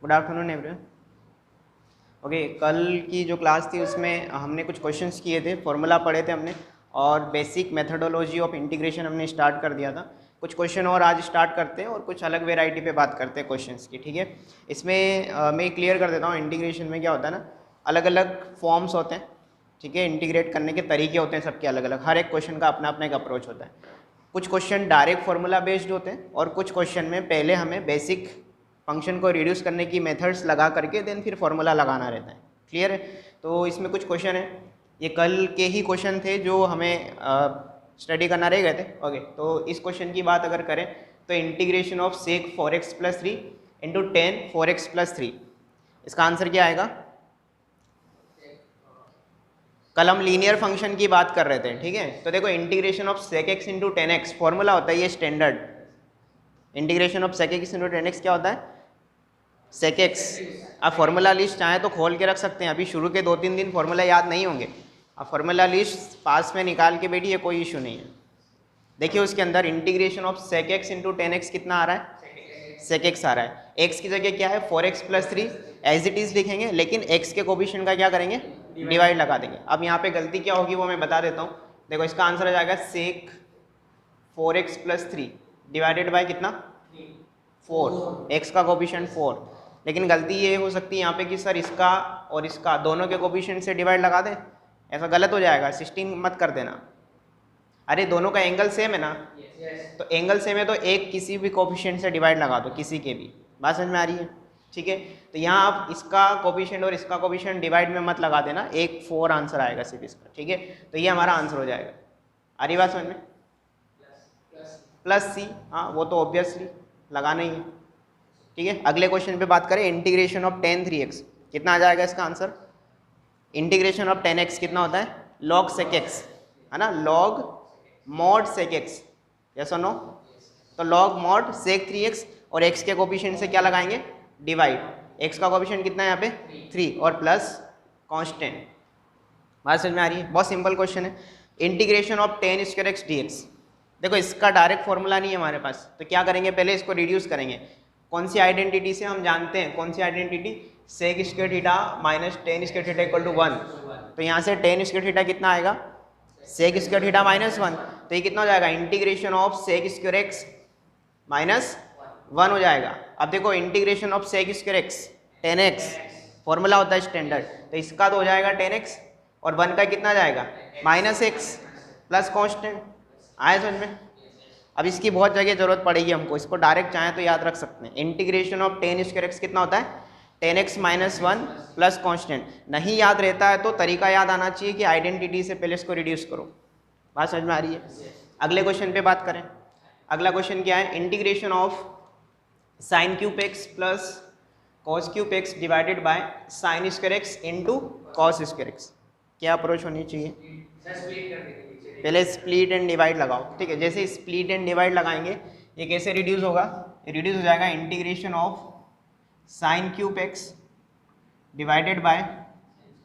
Good afternoon everyone. Okay, कल की जो क्लास थी उसमें हमने कुछ क्वेश्चंस किए थे, फॉर्मूला पढ़े थे हमने, और बेसिक मेथडोलॉजी ऑफ इंटीग्रेशन हमने स्टार्ट कर दिया था। कुछ क्वेश्चन और आज स्टार्ट करते हैं और कुछ अलग वेराइटी पे बात करते हैं क्वेश्चंस की, ठीक है। इसमें मैं क्लियर कर देता हूँ, इंटीग्रेशन में क्या होता है ना, अलग अलग फॉर्म्स होते हैं, ठीक है। इंटीग्रेट करने के तरीके होते हैं सबके अलग अलग, हर एक क्वेश्चन का अपना अपना एक अप्रोच होता है। कुछ क्वेश्चन डायरेक्ट फार्मूला बेस्ड होते हैं और कुछ क्वेश्चन में पहले हमें बेसिक फंक्शन को रिड्यूस करने की मेथड्स लगा करके देन फिर फार्मूला लगाना रहता है। क्लियर है? तो इसमें कुछ क्वेश्चन है, ये कल के ही क्वेश्चन थे जो हमें स्टडी करना रह गए थे। ओके, तो इस क्वेश्चन की बात अगर करें तो integration of sec 4x+3 into 10 4x+3, इसका आंसर क्या आएगा? कल हम लीनियर फंक्शन की बात कर रहे थे, ठीक है। तो देखो, integration of sec x into 10x formula होता है ये standard. Integration of sec x into 10x क्या होता है? Sec x. आप फॉर्मूला लिस्ट चाहें तो खोल के रख सकते हैं, अभी शुरू के 2-3 दिन फॉर्मूला याद नहीं होंगे, आप फॉर्मूला लिस्ट पास में निकाल के बैठिए, कोई इशू नहीं है। देखिए उसके अंदर integration of sec x into 10x कितना आ रहा है? सेक एक्स आ रहा है। एक्स की जगह क्या है? 4x+3 एज इट इज लिखेंगे, लेकिन एक्स के कोफिशिएंट का क्या करेंगे? डिवाइड लगा देंगे। अब यहाँ पे गलती क्या होगी वो मैं बता देता हूँ। देखो इसका आंसर आ जाएगा सेक 4x+3 डिवाइडेड बाय कितना? 4। एक्स का कोफिशिएंट 4, लेकिन गलती ये हो सकती है यहाँ पे कि सर इसका और इसका दोनों के कोफिशिएंट से डिवाइड लगा दें, ऐसा गलत हो जाएगा। 16 मत कर देना। अरे दोनों का एंगल सेम है ना, तो एंगल सेम है तो एक किसी भी कोफिशिएंट से डिवाइड लगा दो, किसी के भी। बात समझ में आ रही है? ठीक है, तो यहाँ आप इसका कोफिशिएंट और इसका कोफिशिएंट डिवाइड में मत लगा देना, एक 4 आंसर आएगा सिर्फ इसका, ठीक है। तो ये हमारा आंसर हो जाएगा। आ रही बात समझ में? प्लस सी, हाँ वो तो ऑब्वियसली लगाना ही है, ठीक है। अगले क्वेश्चन पे बात करें, इंटीग्रेशन ऑफ 10 3x कितना आ जाएगा इसका आंसर? इंटीग्रेशन ऑफ 10x कितना होता है? लॉग सेक एक्स, है ना, log mod sec x, yes और नो? तो लॉग मॉड सेक 3x और x के कोफिशिएंट से क्या लगाएंगे? डिवाइड। x का कोफिशिएंट कितना है यहाँ पे? 3 और प्लस कांस्टेंट। बात समझ में आ रही है? बहुत सिंपल क्वेश्चन है। इंटीग्रेशन ऑफ 10^2x dx, देखो इसका डायरेक्ट फॉर्मूला नहीं है हमारे पास, तो क्या करेंगे? पहले इसको रिड्यूस करेंगे। कौन सी आइडेंटिटी से? हम जानते हैं कौन सी identity? Sec square theta minus tan square theta equal to 1। तो यहाँ से टेन स्क्वायर थीटा कितना आएगा? सेक स्क्वायर थीटा माइनस 1, तो ये कितना हो जाएगा? Integration of sec square x minus 1 हो जाएगा। अब देखो integration of sec square x 10x formula होता है स्टैंडर्ड, तो इसका तो हो जाएगा 10x और 1 का कितना जाएगा? -x plus constant. आए समझ में? अब इसकी बहुत जगह जरूरत पड़ेगी हमको, इसको डायरेक्ट चाहें तो याद रख सकते हैं। इंटीग्रेशन ऑफ 10 स्क्वायर एक्स कितना होता है? 10x minus 1 plus constant. नहीं याद रहता है तो तरीका याद आना चाहिए कि आइडेंटिटी से पहले इसको रिड्यूस करो। बात समझ में आ रही है? अगले क्वेश्चन पे बात करें। अगला क्वेश्चन क्या है? Integration of sine cube x plus cos cube x divided by sine square x into cos square x. क्या अप्रोच होनी चाहिए? पहले स्प्लिट एंड डिवाइड लगाओ, ठीक है। जैसे स्प्लिट एंड डिवाइड लगाएंगे ये कैसे रिड्यूस होगा? रिड्यूस हो जाएगा integration of sine cube x divided by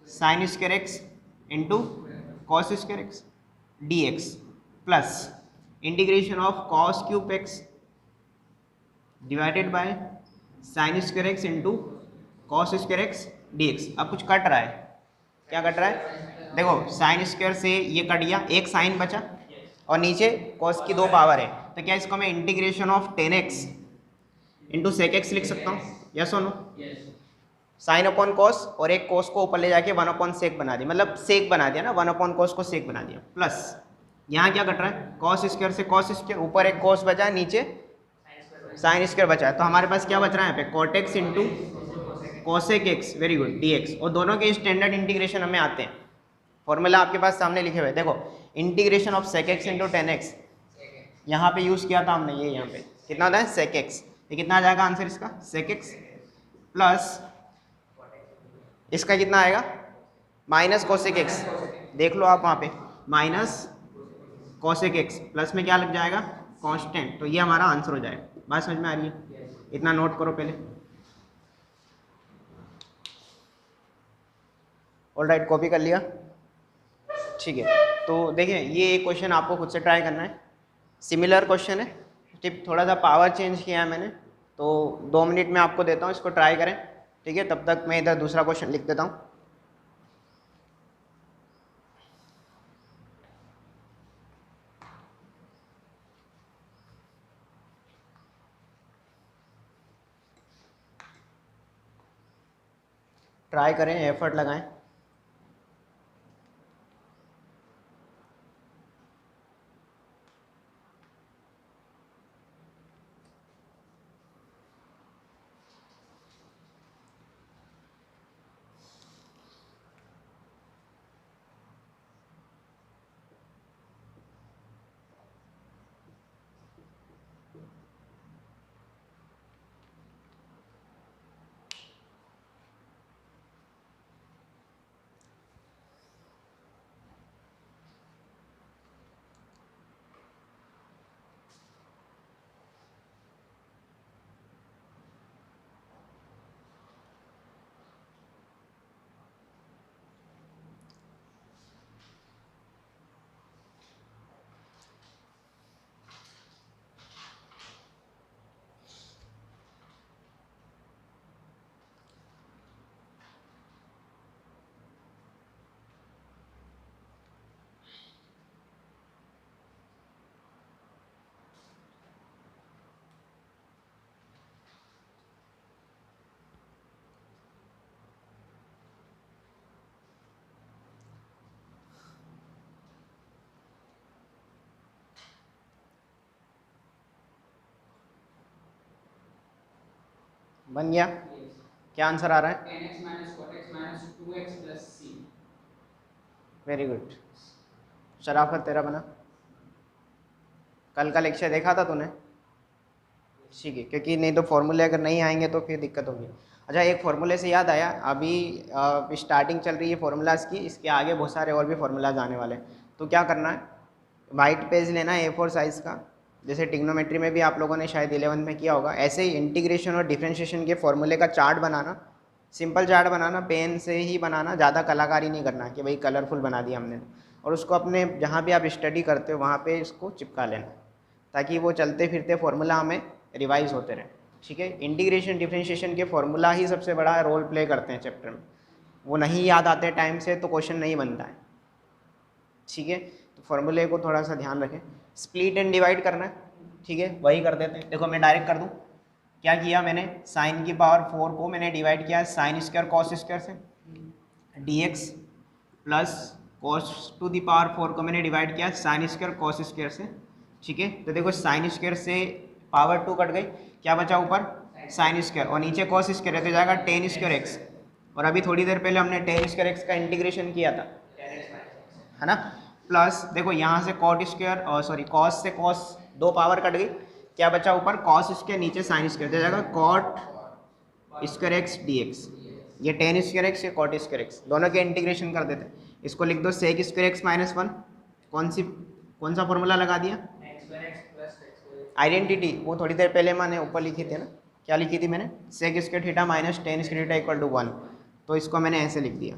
sine square x into cos square x dx plus integration of cos cube x divided by sine square x into cos square x dx। अब कुछ cut रहा है, क्या cut रहा है? देखो sine square से ये कट गया, एक साइन बचा और नीचे कॉस की 2 पावर है, तो क्या इसको मैं integration of 10x into sec x लिख सकता हूँ? यस और नो? साइन अपॉन कॉस और एक कॉस को ऊपर ले जाके 1 अपॉन सेक बना दिया, मतलब सेक बना दिया ना, 1 अपॉन कॉस को सेक बना दिया। प्लस यहाँ क्या कट रहा है? कॉस स्क्वायर से कॉस स्क्वायर, ऊपर एक कॉस बचा है, नीचे साइन स्क्वायर बचा है, तो हमारे पास क्या बच रहा है यहाँ पे? Cot x into cosec x, very good, dx। और दोनों के स्टैंडर्ड इंटीग्रेशन हमें आते हैं, फॉर्मूला आपके पास सामने लिखे हुए। देखो integration of sec x into 10x यहाँ पे यूज़ किया था हमने, ये यहाँ पे कितना होता है? Sec x. ये कितना आ जाएगा आंसर इसका? सेक एक्स प्लस इसका कितना आएगा? Minus cosec x. देख लो आप वहाँ पे माइनस कोसेक एक्स, प्लस में क्या लग जाएगा? कांस्टेंट। तो ये हमारा आंसर हो जाएगा। बात समझ में आ रही है? इतना नोट करो पहले। ऑलराइट, कॉपी कर लिया? ठीक है, तो देखिए ये एक क्वेश्चन आपको खुद से ट्राई करना है, सिमिलर क्वेश्चन है, टिप थोड़ा सा पावर चेंज किया है मैंने, तो 2 मिनट में आपको देता हूँ, इसको ट्राई करें, ठीक है। तब तक मैं इधर दूसरा क्वेश्चन लिख देता हूँ। ट्राई करें, एफर्ट लगाएं। बन गया? क्या आंसर आ रहा है? 10x minus cot x minus 2x plus c। Very good. शराफत तेरा बना। कल का लेक्चर देखा था तूने? ठीक है, क्योंकि नहीं तो फॉर्मूले अगर नहीं आएंगे तो फिर दिक्कत होगी। अच्छा, एक फार्मूले से याद आया, अभी स्टार्टिंग चल रही है फार्मूलाज की, इसके आगे बहुत सारे और भी फार्मूलाज आने वाले हैं। तो क्या करना है, वाइट पेज लेना है A4 साइज़ का, जैसे टिग्नोमेट्री में भी आप लोगों ने शायद 11th में किया होगा। ऐसे ही इंटीग्रेशन और डिफरेंशिएशन के फॉर्मूले का चार्ट बनाना, सिंपल चार्ट बनाना, पेन से ही बनाना, ज़्यादा कलाकारी नहीं करना कि भाई कलरफुल बना दिया हमने। और उसको अपने जहाँ भी आप स्टडी करते हो वहाँ पे इसको चिपका लेना, ताकि वो चलते फिरते फार्मूला हमें रिवाइज होते रहे, ठीक है। इंटीग्रेशन डिफरेंशिएशन के फार्मूला ही सबसे बड़ा रोल प्ले करते हैं चैप्टर में। वो नहीं याद आते टाइम से तो क्वेश्चन नहीं बनता है, ठीक है। तो फार्मूले को थोड़ा सा ध्यान रखें। स्प्लिट एंड डिवाइड करना है, ठीक है, वही कर देते हैं। देखो मैं डायरेक्ट कर दूँ, क्या किया मैंने, साइन की पावर 4 को मैंने डिवाइड किया साइन स्क्वायर कॉस स्क्वायर से, dx plus cos to the power 4 को मैंने डिवाइड किया साइन स्क्वायर कॉस स्क्वायर से, ठीक है। तो देखो साइन स्क्वायर से पावर 2 कट गई, क्या बचा ऊपर, साइन स्क्वायर, और नीचे कॉस स्क्वायर है तो जाएगा टेन स्क्वायर एक्स। और अभी थोड़ी देर पहले हमने टेन स्क्वायर एक्स का इंटीग्रेशन किया था, है ना। प्लस देखो यहाँ से कॉट स्क्वायर, सॉरी कॉस से कॉस 2 पावर कट गई, क्या बचा ऊपर, कॉस स्क्वायर, नीचे साइन स्क्वायर, तो जाएगा cot square x d x. ये टेन स्क्वायर एक्स, ये कॉट स्क्वायर एक्स, दोनों के इंटीग्रेशन कर देते हैं। इसको लिख दो सेक स्क्वायर एक्स माइनस 1। कौन सा फॉर्मूला लगा दिया, आइडेंटिटी, वो थोड़ी देर पहले मैंने ऊपर लिखी थी ना, क्या लिखी थी मैंने, sec square theta minus tan square theta equal to 1, तो इसको मैंने ऐसे लिख दिया।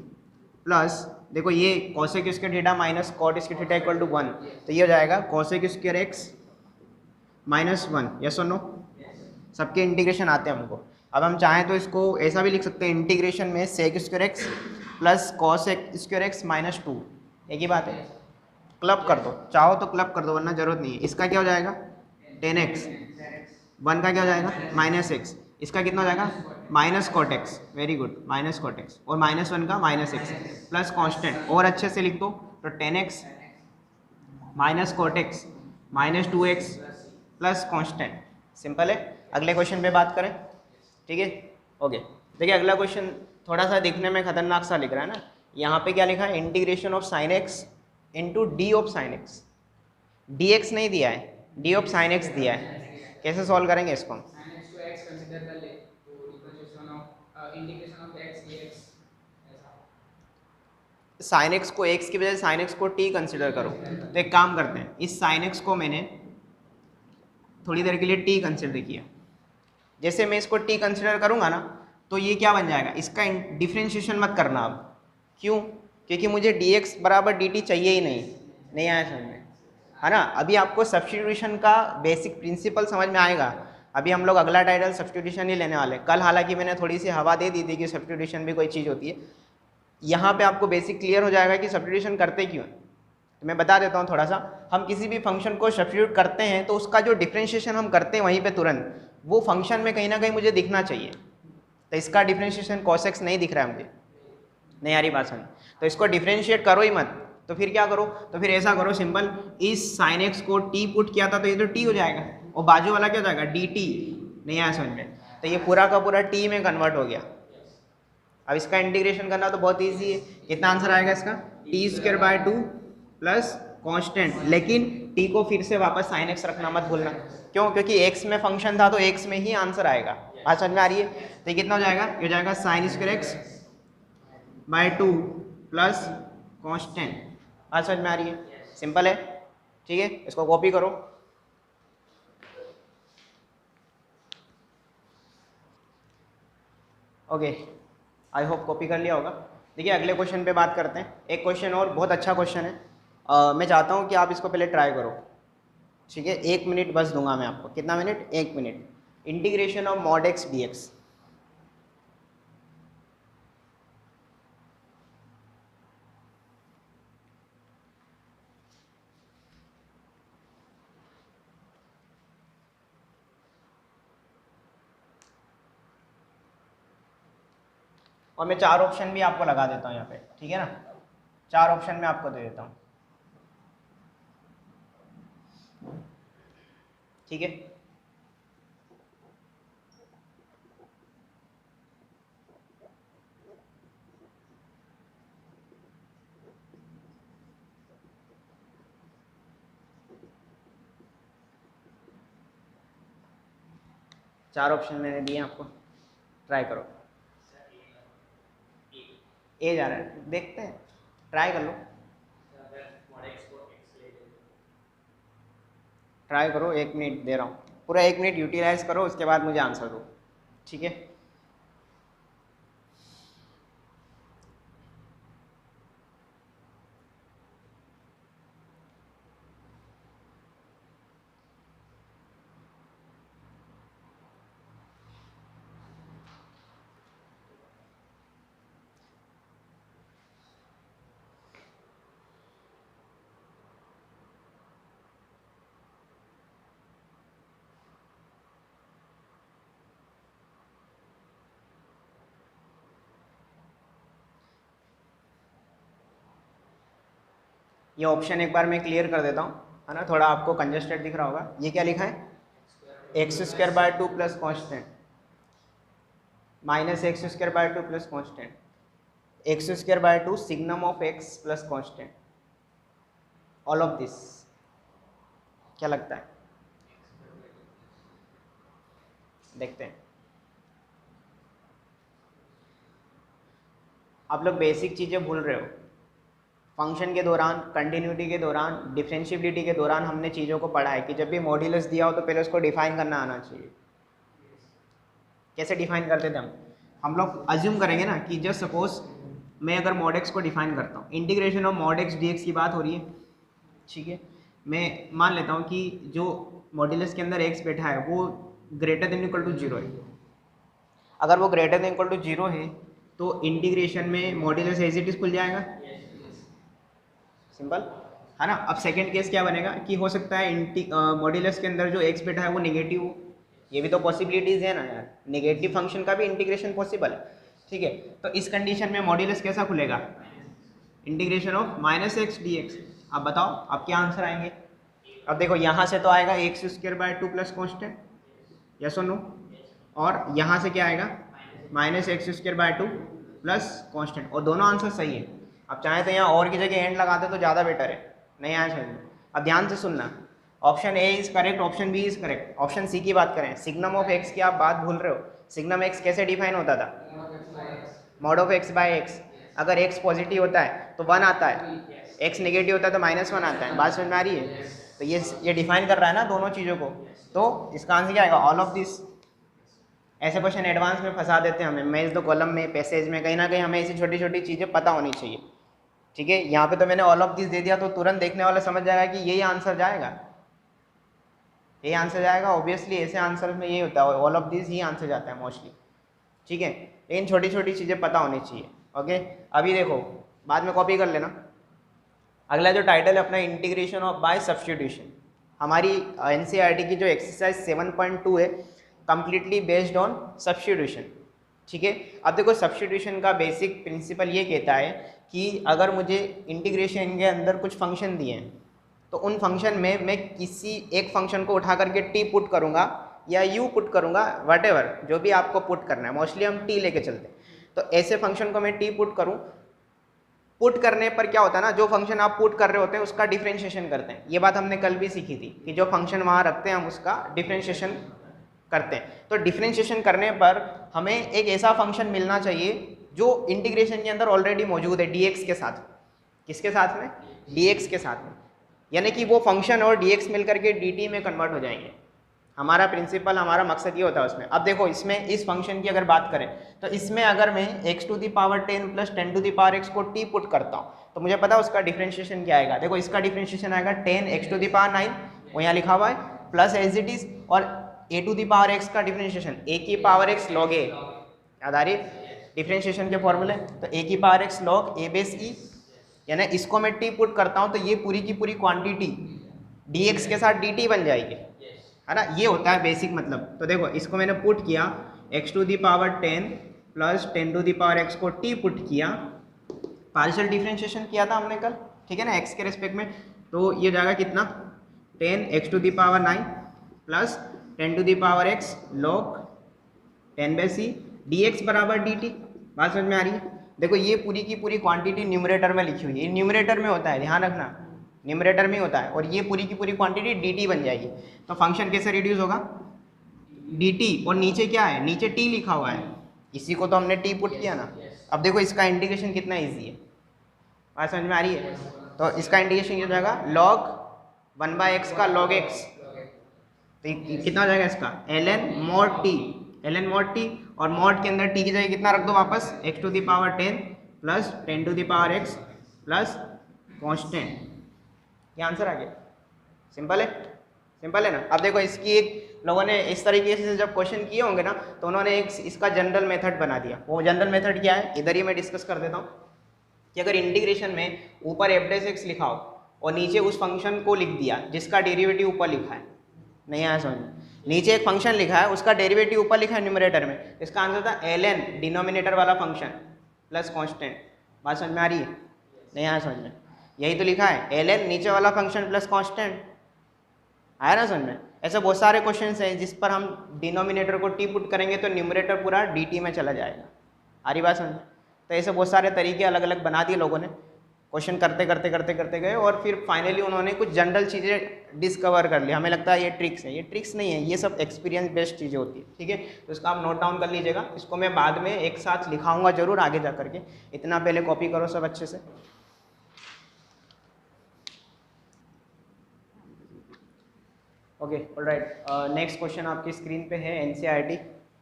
प्लस देखो ये cosec square theta minus cot square theta equal to 1, तो ये हो जाएगा cosec square x minus 1, yes और नो। सबके इंटीग्रेशन आते हैं हमको। अब हम चाहें तो इसको ऐसा भी लिख सकते हैं, इंटीग्रेशन में sec square x plus cosec square x minus 2, एक ही बात है। क्लब कर दो, चाहो तो क्लब कर दो, वरना जरूरत नहीं है। इसका क्या हो जाएगा, टेन एक्स, 1 का क्या हो जाएगा, माइनस एक्स, इसका कितना हो जाएगा, minus cot x, very good, minus cot x, और माइनस 1 का माइनस एक्स प्लस कॉन्स्टेंट, और अच्छे से लिख दो तो tan x minus cot x minus 2x plus constant. Simple है। अगले क्वेश्चन पे बात करें, ठीक है, ओके। देखिए अगला क्वेश्चन थोड़ा सा दिखने में खतरनाक सा लिख रहा है ना। यहाँ पे क्या लिखा है, integration of sine x into D of sine x. D x नहीं दिया है, डी ऑफ साइन एक्स दिया है। कैसे सॉल्व करेंगे इसको हम, sin x को x कंसीडर कर ले तो differentiation of integration of x dx ऐसा। साइन एक्स को एक्स की बजाय साइन एक्स को टी कंसिडर करो। तो एक काम करते हैं, इस साइन एक्स को मैंने थोड़ी देर के लिए टी कंसिडर किया। जैसे मैं इसको टी कंसिडर करूंगा ना, तो ये क्या बन जाएगा, इसका डिफरेंशिएशन मत करना अब। क्यों, क्योंकि मुझे dx बराबर dt चाहिए ही नहीं आया समझ में, है ना। अभी आपको सब्स्टिट्यूशन का बेसिक प्रिंसिपल समझ में आएगा। अभी हम लोग अगला टाइटल सब्स्टिट्यूशन ही लेने वाले। कल हालांकि मैंने थोड़ी सी हवा दे दी थी कि सब्स्टिट्यूशन भी कोई चीज़ होती है। यहाँ पे आपको बेसिक क्लियर हो जाएगा कि सब्स्टिट्यूशन करते क्यों हैं। तो मैं बता देता हूँ थोड़ा सा। हम किसी भी फंक्शन को सब्स्टिट्यूट करते हैं तो उसका जो डिफ्रेंशिएशन हम करते हैं वहीं पे तुरंत वो फंक्शन में कहीं ना कहीं मुझे दिखना चाहिए। तो इसका डिफ्रेंशिएशन cos x नहीं दिख रहा है मुझे, नहीं आ रही बात समझ। तो इसको डिफ्रेंशिएट करो ही मत, तो फिर क्या करो, तो फिर ऐसा करो सिंपल, इस sin x को t पुट किया था तो ये तो t हो जाएगा और बाजू वाला क्या हो जाएगा dt। नहीं आया समझ में, तो ये पूरा का पूरा t में कन्वर्ट हो गया। अब इसका इंटीग्रेशन करना तो बहुत ईजी है। कितना आंसर आएगा इसका, t² 2 प्लस कॉन्स्टेंट, लेकिन t को फिर से वापस sin x रखना मत भूलना। क्यों, क्योंकि x में फंक्शन था तो x में ही आंसर आएगा। बात समझ में आ रही है। तो ये कितना हो जाएगा, ये हो जाएगा sin² x bye 2 plus constant. बात समझ में आ रही है, सिंपल है। ठीक है, इसको कॉपी करो। ओके, आई होप कॉपी कर लिया होगा। देखिए अगले क्वेश्चन पे बात करते हैं। एक क्वेश्चन और बहुत अच्छा क्वेश्चन है। मैं चाहता हूँ कि आप इसको पहले ट्राई करो। ठीक है, 1 मिनट बस दूंगा मैं आपको। कितना minute, 1 minute. Integration of mod x dx। और मैं 4 ऑप्शन भी आपको लगा देता हूँ यहाँ पे, ठीक है ना। 4 ऑप्शन मैं आपको दे देता हूँ, ठीक है। चार ऑप्शन मैंने दिए आपको, ट्राई करो। ए जा रहा है, देखते हैं, ट्राई कर लो। ट्राई करो, 1 मिनट दे रहा हूँ, पूरा 1 मिनट यूटिलाइज करो, उसके बाद मुझे आंसर दो, ठीक है। ये ऑप्शन एक बार मैं क्लियर कर देता हूँ, है ना, थोड़ा आपको कंजस्टेड दिख रहा होगा। ये क्या लिखा है, x² by 2 plus constant minus x² by 2 plus कॉन्स्टेंट, x² by 2 signum of x plus constant, all of this. क्या लगता है, देखते हैं। आप लोग बेसिक चीज़ें भूल रहे हो। फंक्शन के दौरान, कंटिन्यूटी के दौरान, डिफरेंशिएबिलिटी के दौरान हमने चीज़ों को पढ़ा है कि जब भी मॉड्यूलस दिया हो तो पहले उसको डिफाइन करना आना चाहिए। कैसे डिफाइन करते थे हम लोग अज्यूम करेंगे ना कि जस्ट सपोज मैं अगर mod x को डिफाइन करता हूँ, integration of mod x dx की बात हो रही है, ठीक है। मैं मान लेता हूँ कि जो मॉड्यूलस के अंदर x बैठा है वो ग्रेटर देन इक्वल टू 0 है। अगर वो ग्रेटर देन इक्वल टू 0 है तो इंटीग्रेशन में मॉड्यूलस एज इट इज खुल जाएगा, सिंपल है ना। अब सेकंड केस क्या बनेगा कि हो सकता है मॉड्यूलस के अंदर जो x बैठा है वो नेगेटिव हो। ये भी तो पॉसिबिलिटीज है ना यार, नेगेटिव फंक्शन का भी इंटीग्रेशन पॉसिबल है, ठीक है। तो इस कंडीशन में मॉड्यूलस कैसा खुलेगा, इंटीग्रेशन ऑफ -x dx। अब बताओ अब क्या आंसर आएंगे। अब देखो यहाँ से तो आएगा x² by 2 plus constant, yes और नो, और यहाँ से क्या आएगा -x² बाय 2 प्लस कॉन्स्टेंट, और दोनों आंसर सही है। अब चाहे तो यहाँ और की जगह एंड लगाते तो ज़्यादा बेटर है। नहीं आया समझ में। अब ध्यान से सुनना, option A is correct, option B is correct. Option C की बात करें, सिग्नम ऑफ एक्स की आप बात भूल रहे हो। सिग्नम एक्स कैसे डिफाइन होता था, mod of x by x. अगर एक्स पॉजिटिव होता है तो 1 आता है, एक्स नेगेटिव होता है तो -1 आता है। बात समझ में आ रही है। तो ये डिफाइन कर रहा है ना दोनों चीज़ों को, तो इसका आंसर क्या आएगा, ऑल ऑफ दिस। ऐसे क्वेश्चन एडवांस में फंसा देते हैं हमें, मैच द कॉलम में, पैसेज में, कहीं ना कहीं हमें ऐसी छोटी छोटी चीज़ें पता होनी चाहिए, ठीक है। यहाँ पे तो मैंने ऑल ऑफ दिस दे दिया तो तुरंत देखने वाला समझ जाएगा कि यही आंसर जाएगा, ये आंसर जाएगा ऑब्वियसली। ऐसे आंसर में ये होता है, all of this he answer जाता है मोस्टली, ठीक है। लेकिन छोटी छोटी चीज़ें पता होनी चाहिए, ओके। अभी देखो, बाद में कॉपी कर लेना। अगला जो टाइटल है अपना, इंटीग्रेशन ऑफ बाय सब्स्टिट्यूशन। हमारी एनसीईआरटी की जो एक्सरसाइज 7.2 है, कंप्लीटली बेस्ड ऑन सब्स्टिट्यूशन, ठीक है। अब देखो, सब्स्टिट्यूशन का बेसिक प्रिंसिपल ये कहता है कि अगर मुझे इंटीग्रेशन के अंदर कुछ फंक्शन दिए हैं, तो उन फंक्शन में मैं किसी एक फंक्शन को उठा करके टी पुट करूँगा या यू पुट करूँगा, वटेवर जो भी आपको पुट करना है। मोस्टली हम टी लेके चलते हैं, तो ऐसे फंक्शन को मैं टी पुट करूँ। पुट करने पर क्या होता है ना, जो फंक्शन आप पुट कर रहे होते हैं उसका डिफ्रेंशिएशन करते हैं। ये बात हमने कल भी सीखी थी कि जो फंक्शन वहाँ रखते हैं हम उसका डिफ्रेंशिएशन करते हैं। तो डिफ्रेंशिएशन करने पर हमें एक ऐसा फंक्शन मिलना चाहिए जो इंटीग्रेशन के अंदर ऑलरेडी मौजूद है dx के साथ। किसके साथ में? dx के साथ में, यानी कि वो फंक्शन और dx मिलकर के dt में कन्वर्ट हो जाएंगे। हमारा प्रिंसिपल, हमारा मकसद ये होता है उसमें। अब देखो, इसमें इस फंक्शन की अगर बात करें तो इसमें अगर मैं x to the power 10 plus 10 to the power x को t पुट करता हूँ, तो मुझे पता है उसका डिफरेंशिएशन क्या आएगा। देखो, इसका डिफरेंशिएशन आएगा 10x टू दी पावर 9, वो यहाँ लिखा हुआ है, प्लस एज इट इज, और a to the power x का डिफरेंशिएशन a की पावर x log a, याद आ रही है डिफरेंशिएशन के फॉर्मूले। तो a की पावर x log a base e, यानी इसको मैं t पुट करता हूँ तो ये पूरी की पूरी क्वांटिटी dx के साथ dt बन जाएगी, है ना। ये होता है बेसिक मतलब। तो देखो, इसको मैंने पुट किया, x to the power 10 plus 10 to the power x को t पुट किया, पार्शियल डिफरेंशिएशन किया था हमने कल, ठीक है ना, x के रेस्पेक्ट में। तो ये जाएगा कितना, 10 x to the power 9 plus 10 to the power x log 10 by C dx बराबर dt। बात समझ में आ रही है? देखो, ये पूरी की पूरी क्वांटिटी न्यूमरेटर में लिखी हुई है, न्यूमरेटर में होता है, ध्यान रखना, न्यूमरेटर में होता है, और ये पूरी की पूरी क्वांटिटी dt बन जाएगी। तो फंक्शन कैसे रिड्यूस होगा, dt, और नीचे क्या है, नीचे t लिखा हुआ है, इसी को तो हमने t पुट किया ना। अब देखो, इसका इंटीग्रेशन कितना ईजी है, बात समझ में आ रही है? तो इसका इंटीग्रेशन ये हो जाएगा log 1/x का log x, तो कितना हो जाएगा इसका, ln mod t, ln mod t, और mod के अंदर t की जगह कितना रख दो वापस, x to the power 10 plus 10 to the power x plus constant. ये आंसर आ गया। सिंपल है, सिंपल है ना। अब देखो, इसकी एक लोगों ने इस तरीके से जब क्वेश्चन किए होंगे ना, तो उन्होंने एक इसका जनरल मेथड बना दिया। वो जनरल मेथड क्या है, इधर ही मैं डिस्कस कर देता हूँ कि अगर इंटीग्रेशन में ऊपर f' लिखा हो और नीचे उस फंक्शन को लिख दिया जिसका डेरिवेटिव ऊपर लिखा है, नहीं आया समझ में, नीचे एक फंक्शन लिखा है उसका डेरिवेटिव ऊपर लिखा है न्यूमरेटर में, इसका आंसर था ln डिनोमिनेटर वाला फंक्शन प्लस कांस्टेंट। बात समझ में आ रही है? नहीं आया समझ में? यही तो लिखा है, ln नीचे वाला फंक्शन प्लस कांस्टेंट। आया ना समझ में? ऐसे बहुत सारे क्वेश्चंस हैं जिस पर हम डिनोमिनेटर को टी पुट करेंगे तो न्यूमरेटर पूरा dt में चला जाएगा। आ रही बात समझ में? तो ऐसे बहुत सारे तरीके अलग अलग बना दिए लोगों ने, क्वेश्चन करते करते करते करते गए, और फिर फाइनली उन्होंने कुछ जनरल चीज़ें डिस्कवर कर ली। हमें लगता है ये ट्रिक्स है, ये ट्रिक्स नहीं है, ये सब एक्सपीरियंस बेस्ड चीज़ें होती है, ठीक है। तो इसका आप नोट डाउन कर लीजिएगा, इसको मैं बाद में एक साथ लिखाऊंगा जरूर आगे जा करके, इतना पहले कॉपी करो सब अच्छे से। ओके, ऑलराइट, नेक्स्ट क्वेश्चन आपकी स्क्रीन पे है, एनसीईआरटी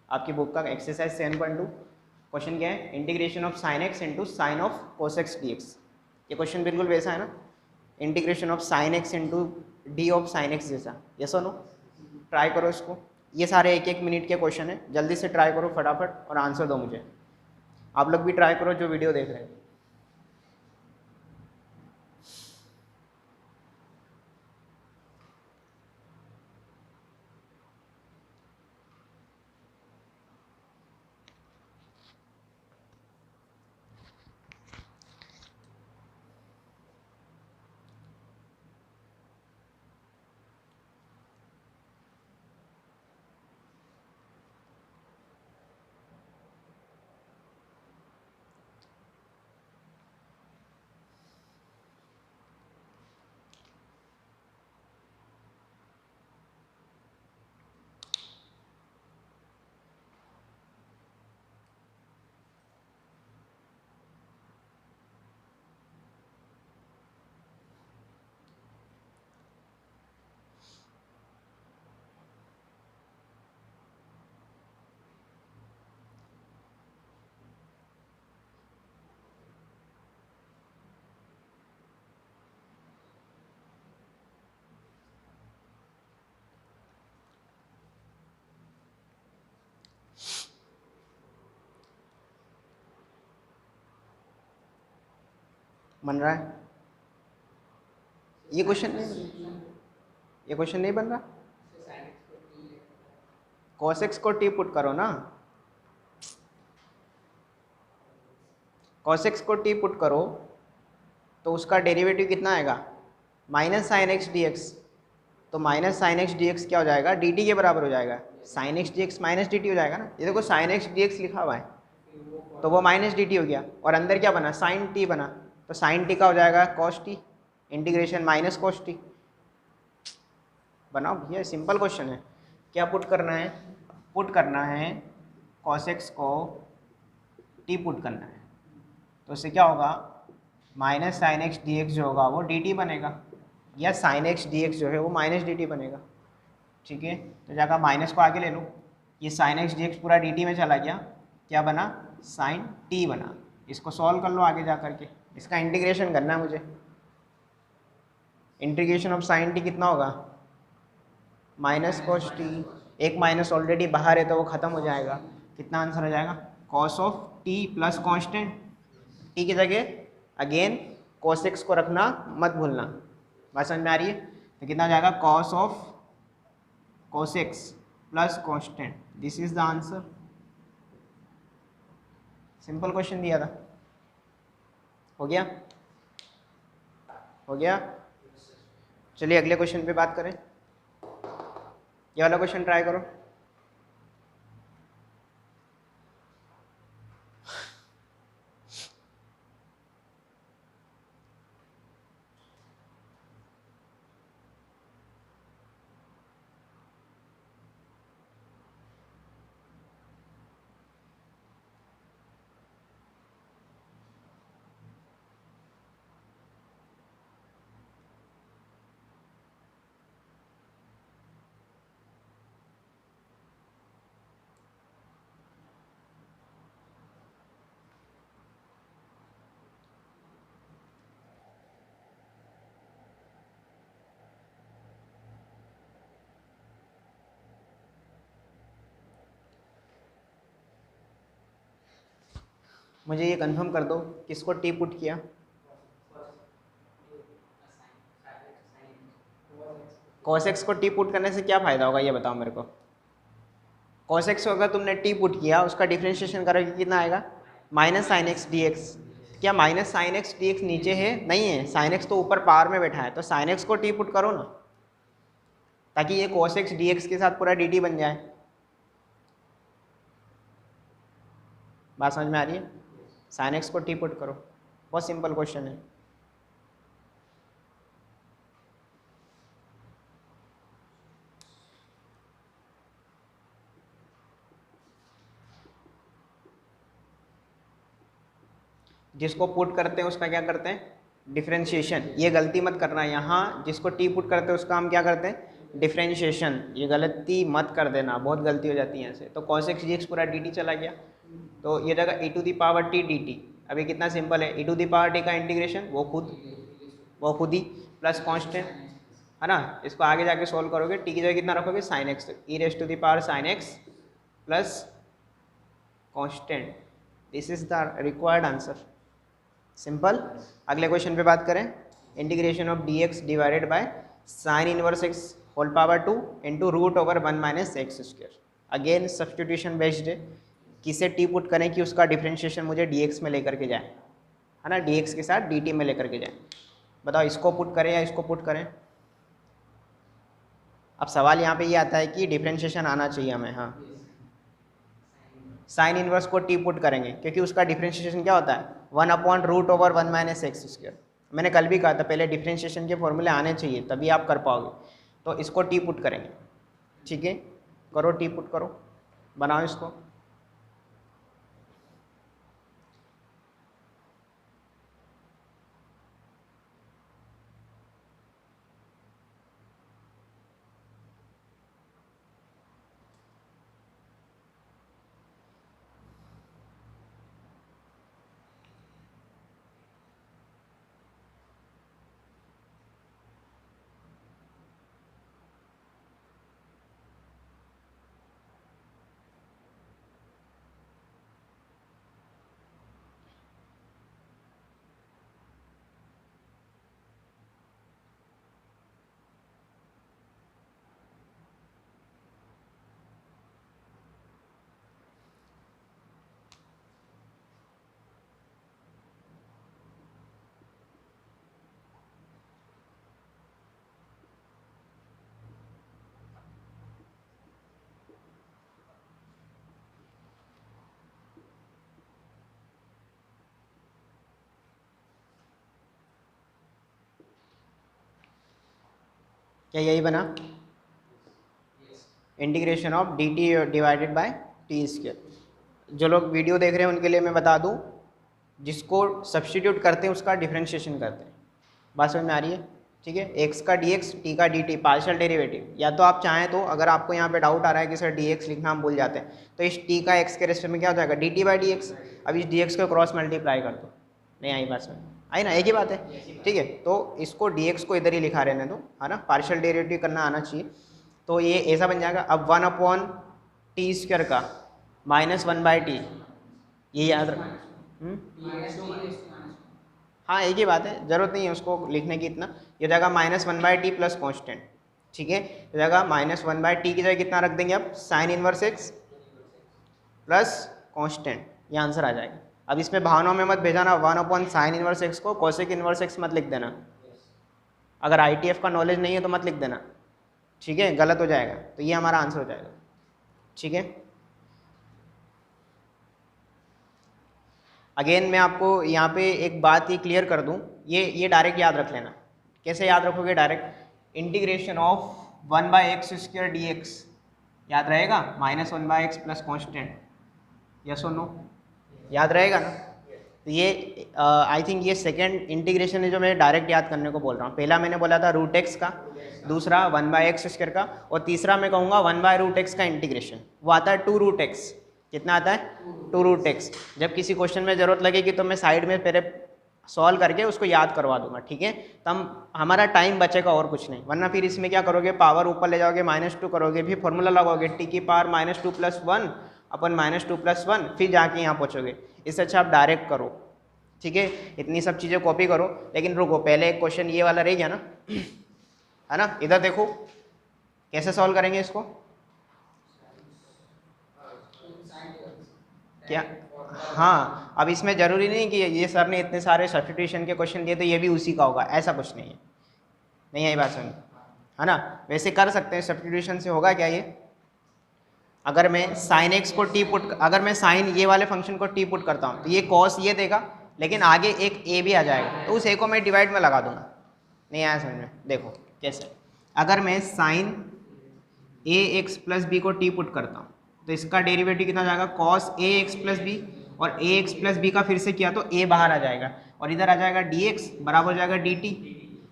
आपकी बुक का एक्सरसाइज 7.2। क्वेश्चन क्या है, integration of sine x into sine of cos x d x. ये क्वेश्चन बिल्कुल वैसा है ना, integration of sine x into D of sine x जैसा। यस और नो? ट्राई करो इसको, ये सारे 1-1 मिनट के क्वेश्चन है, जल्दी से ट्राई करो फटाफट और आंसर दो मुझे। आप लोग भी ट्राई करो जो वीडियो देख रहे हैं। बन रहा है? ये क्वेश्चन नहीं, ये क्वेश्चन नहीं बन रहा। cos x को t पुट करो ना, cos x को t पुट करो तो उसका डेरिवेटिव कितना आएगा, minus sine x d x. तो minus sine x d x क्या हो जाएगा, डी टी के बराबर हो जाएगा। Sine x d x minus d t हो जाएगा ना। ये देखो साइन एक्स डी एक्स लिखा हुआ है तो वो माइनस डी टी हो गया, और अंदर क्या बना, साइन टी बना। तो साइन टी का हो जाएगा cos T, integration minus cos T. बनाओ भैया, सिंपल क्वेश्चन है। क्या पुट करना है, पुट करना है cos x को t पुट करना है। तो इससे क्या होगा, minus sine x d x जो होगा वो डी टी बनेगा, या साइन एक्स डी एक्स जो है वो माइनस डी टी बनेगा। ठीक है, तो जाकर माइनस को आगे ले लो, ये साइन एक्स डी एक्स पूरा डी टी में चला गया, क्या बना, साइन टी बना। इसको सॉल्व कर लो आगे जा करके, इसका इंटीग्रेशन करना है मुझे। इंटीग्रेशन ऑफ साइन टी कितना होगा, माइनस कॉस टी, एक माइनस ऑलरेडी बाहर है तो वो खत्म हो जाएगा। कितना आंसर हो जाएगा, cos of T plus constant, T की जगह अगेन cos x को रखना मत भूलना। बात समझ में आ रही है? तो कितना हो जाएगा, cos of cos x plus constant, this is the answer. Simple question दिया था, हो गया, हो गया। चलिए अगले क्वेश्चन पे बात करें। ये वाला क्वेश्चन ट्राई करो। मुझे ये कंफर्म कर दो किसको टी पुट किया। cos x को टी पुट करने से क्या फ़ायदा होगा ये बताओ मेरे को। cos x को अगर तुमने टी पुट किया, उसका डिफ्रेंशिएशन करोगे कितना आएगा, minus sine x d x. क्या minus sine x d x नीचे है, नहीं है, साइन एक्स तो ऊपर पावर में बैठा है। तो साइन एक्स को टी पुट करो ना, ताकि ये cos x डी एक्स के साथ पूरा डी टी बन जाए। बात समझ में आ रही है? साइन एक्स को टी पुट करो, बहुत सिंपल क्वेश्चन है। जिसको पुट करते हैं उसका क्या करते हैं, डिफ्रेंशिएशन। ये गलती मत करना, यहाँ जिसको टी पुट करते हैं उसका हम क्या करते हैं, डिफ्रेंशिएशन। ये गलती मत कर देना, बहुत गलती हो जाती है यहाँ से। तो cos x dx पूरा dt चला गया, तो ये जगह e to the power t dt। अभी कितना सिंपल है, e to the power t का इंटीग्रेशन वो खुद ही प्लस कांस्टेंट है ना। इसको आगे जाके सोल्व करोगे, t की जगह कितना रखोगे, sine x, e raise to the power sine x plus constant. This is the required answer, simple. अगले क्वेश्चन पे बात करें, integration of d x divided by sine inverse x whole power 2 into root over 1 minus x square. Again substitution based है, किसे T put करें कि उसका differentiation मुझे डी एक्स में लेकर के जाए, है ना, डी एक्स के साथ डी टी में लेकर के जाए। बताओ इसको पुट करें या इसको पुट करें। अब सवाल यहाँ पे ये आता है कि डिफ्रेंशिएशन आना चाहिए हमें, हाँ। साइन इनवर्स को टी पुट करेंगे क्योंकि उसका डिफ्रेंशिएशन क्या होता है, 1/√1 माइनस एक्स स्क्वायर। मैंने कल भी कहा था पहले डिफ्रेंशिएशन के फॉर्मूले आने चाहिए तभी आप कर पाओगे। तो इसको टी पुट करेंगे, ठीक है, करो टी पुट करो, बनाओ इसको। क्या यही बना? Integration of D T divided by T square. जो लोग वीडियो देख रहे हैं उनके लिए मैं बता दूं, जिसको सब्स्टिट्यूट करते हैं उसका डिफरेंशिएशन करते हैं। बात समझ में आ रही है? ठीक है, एक्स का डी एक्स, टी का डी टी, पार्शियल डेरिवेटिव। या तो आप चाहें तो, अगर आपको यहाँ पे डाउट आ रहा है कि सर डी एक्स लिखना हम भूल जाते हैं, तो इस टी का एक्स के रेस्पेक्ट में क्या हो जाएगा? D T by D x. अब इस डी एक्स को क्रॉस मल्टीप्लाई कर दो। नहीं आई बात समझ? आई ना? एक ही बात है। ठीक है, तो इसको डी एक्स को इधर ही लिखा रहने दो, है ना, पार्शियल डेरिवेटिव करना आना चाहिए। तो ये ऐसा बन जाएगा, अब 1/t² का -1/t, ये याद रख। हाँ एक ही बात है, जरूरत नहीं है उसको लिखने की इतना। ये जाएगा -1/t प्लस कॉन्स्टेंट। ठीक है, ये जाएगा -1/t की जगह कितना रख देंगे अब? Sign inverse x plus constant, ये आंसर आ जाएगा। अब इसमें भावनाओं में मत भेजाना 1/sin इनवर्स एक्स को कोसेक इनवर्स एक्स मत लिख देना। अगर ITF का नॉलेज नहीं है तो मत लिख देना, ठीक है, गलत हो जाएगा। तो ये हमारा आंसर हो जाएगा। ठीक है, अगेन मैं आपको यहाँ पे एक बात ही क्लियर कर दूँ, ये डायरेक्ट याद रख लेना। कैसे याद रखोगे? Direct integration of 1/x² dx याद रहेगा, -1/x प्लस कॉन्स्टेंट। यस और नो? याद रहेगा ना? तो ये आई थिंक ये सेकेंड इंटीग्रेशन है जो मैं डायरेक्ट याद करने को बोल रहा हूँ। पहला मैंने बोला था √x का, दूसरा 1/x² का, और तीसरा मैं कहूँगा 1/√x का इंटीग्रेशन। वो आता है 2√x। कितना आता है? 2√x। जब किसी क्वेश्चन में ज़रूरत लगेगी तो मैं साइड में पहले सॉल्व करके उसको याद करवा दूंगा। ठीक है, तब हमारा टाइम बचेगा और कुछ नहीं। वरना फिर इसमें क्या करोगे? पावर ऊपर ले जाओगे, -2 करोगे, फिर फॉर्मूला लगाओगे t की पावर -2 + 1 अपन -2 + 1, फिर जाके यहाँ पहुँचोगे। इससे अच्छा आप डायरेक्ट करो। ठीक है, इतनी सब चीज़ें कॉपी करो, लेकिन रुको, पहले एक क्वेश्चन ये वाला रह गया ना, है ना? इधर देखो कैसे सॉल्व करेंगे इसको। क्या? हाँ, अब इसमें ज़रूरी नहीं कि ये सर ने इतने सारे सब्स्टिट्यूशन के क्वेश्चन दिए तो ये भी उसी का होगा, ऐसा कुछ नहीं है। नहीं आई बात समझ, है ना? वैसे कर सकते हैं, सब्स्टिट्यूशन से होगा क्या ये? अगर मैं sin x को t पुट, अगर मैं साइन ये वाले फंक्शन को t पुट करता हूँ तो ये cos ये देगा, लेकिन आगे एक a भी आ जाएगा, तो उस a को मैं डिवाइड में लगा दूंगा। नहीं आया समझ में? देखो कैसे, अगर मैं sin ax + b को t पुट करता हूँ तो इसका डेरिवेटिव कितना जाएगा? cos ax + b, और ax + b का फिर से किया तो a बाहर आ जाएगा, और इधर आ जाएगा dx बराबर हो जाएगा dt।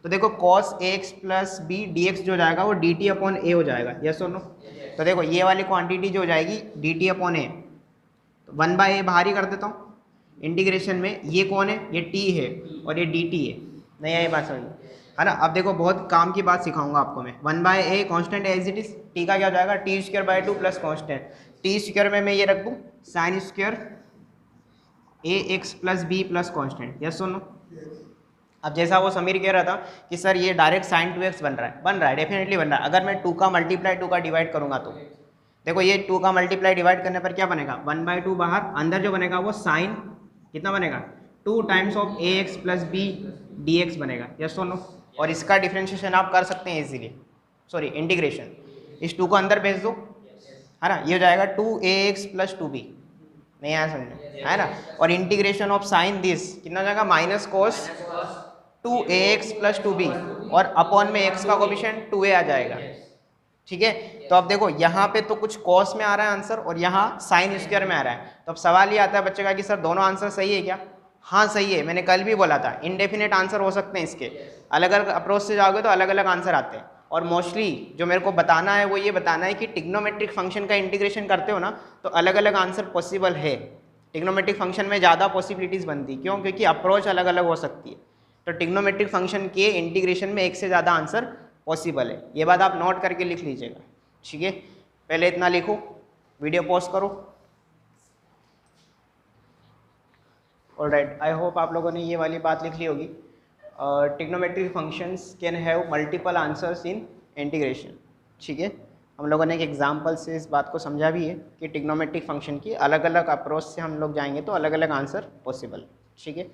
तो देखो cos ax + b dx जो जाएगा वो dt/a हो जाएगा। यस और नो? तो देखो ये वाली क्वांटिटी जो हो जाएगी dt/a, तो 1/a बाहर ही कर देता हूँ इंटीग्रेशन में। ये कौन है? ये t है और ये dt है। नहीं आई बात समझ, है ना? अब देखो बहुत काम की बात सिखाऊंगा आपको मैं। 1/a constant as it is, t का क्या हो जाएगा? t² 2 plus constant. t² में मैं ये रख दूँ sin² ax + b plus constant. Yes और नो? अब जैसा वो समीर कह रहा था कि सर ये डायरेक्ट sin 2x बन रहा है, डेफिनेटली बन रहा है। अगर मैं 2 का मल्टीप्लाई 2 का डिवाइड करूंगा तो देखो ये 2 का मल्टीप्लाई डिवाइड करने पर क्या बनेगा? 1/2 बाहर, अंदर जो बनेगा वो साइन कितना बनेगा? 2 times of ax + b dx बनेगा। यस और नो? और इसका डिफ्रेंशिएशन आप कर सकते हैं इजीली, सॉरी इंटीग्रेशन। इस 2 को अंदर भेज दो, है ना? ये हो जाएगा 2ax + 2b। नहीं आया समझ में? है ना? और इंटीग्रेशन ऑफ साइन दिस कितना जाएगा? -cos 2ax + 2b, और अपॉन में x का कोएफिशिएंट 2a आ जाएगा। ठीक है, तो अब देखो यहाँ पे तो कुछ cos में आ रहा है आंसर और यहाँ sin² में आ रहा है। तो अब सवाल ये आता है बच्चे का कि सर दोनों आंसर सही है क्या? हाँ सही है, मैंने कल भी बोला था इनडेफिनेट आंसर हो सकते हैं इसके। अलग अलग अप्रोच से जाओगे तो अलग अलग आंसर आते हैं। और मोस्टली जो मेरे को बताना है वो ये बताना है कि ट्रिग्नोमेट्रिक फंक्शन का इंटीग्रेशन करते हो ना तो अलग अलग आंसर पॉसिबल है। ट्रिग्नोमेट्रिक फंक्शन में ज़्यादा पॉसिबिलिटीज़ बनती, क्यों? क्योंकि अप्रोच अलग अलग हो सकती है। तो ट्रिग्नोमेट्रिक फंक्शन के इंटीग्रेशन में एक से ज़्यादा आंसर पॉसिबल है। ये बात आप नोट करके लिख लीजिएगा। ठीक है, पहले इतना लिखो, वीडियो पॉज करो। ऑलराइट, आई होप आप लोगों ने ये वाली बात लिख ली होगी। Trigonometric functions can have multiple answers in integration. ठीक है, हम लोगों ने एक एग्जांपल से इस बात को समझा भी है कि ट्रिग्नोमेट्रिक फंक्शन की अलग अलग अप्रोच से हम लोग जाएंगे तो अलग अलग आंसर पॉसिबल। ठीक है,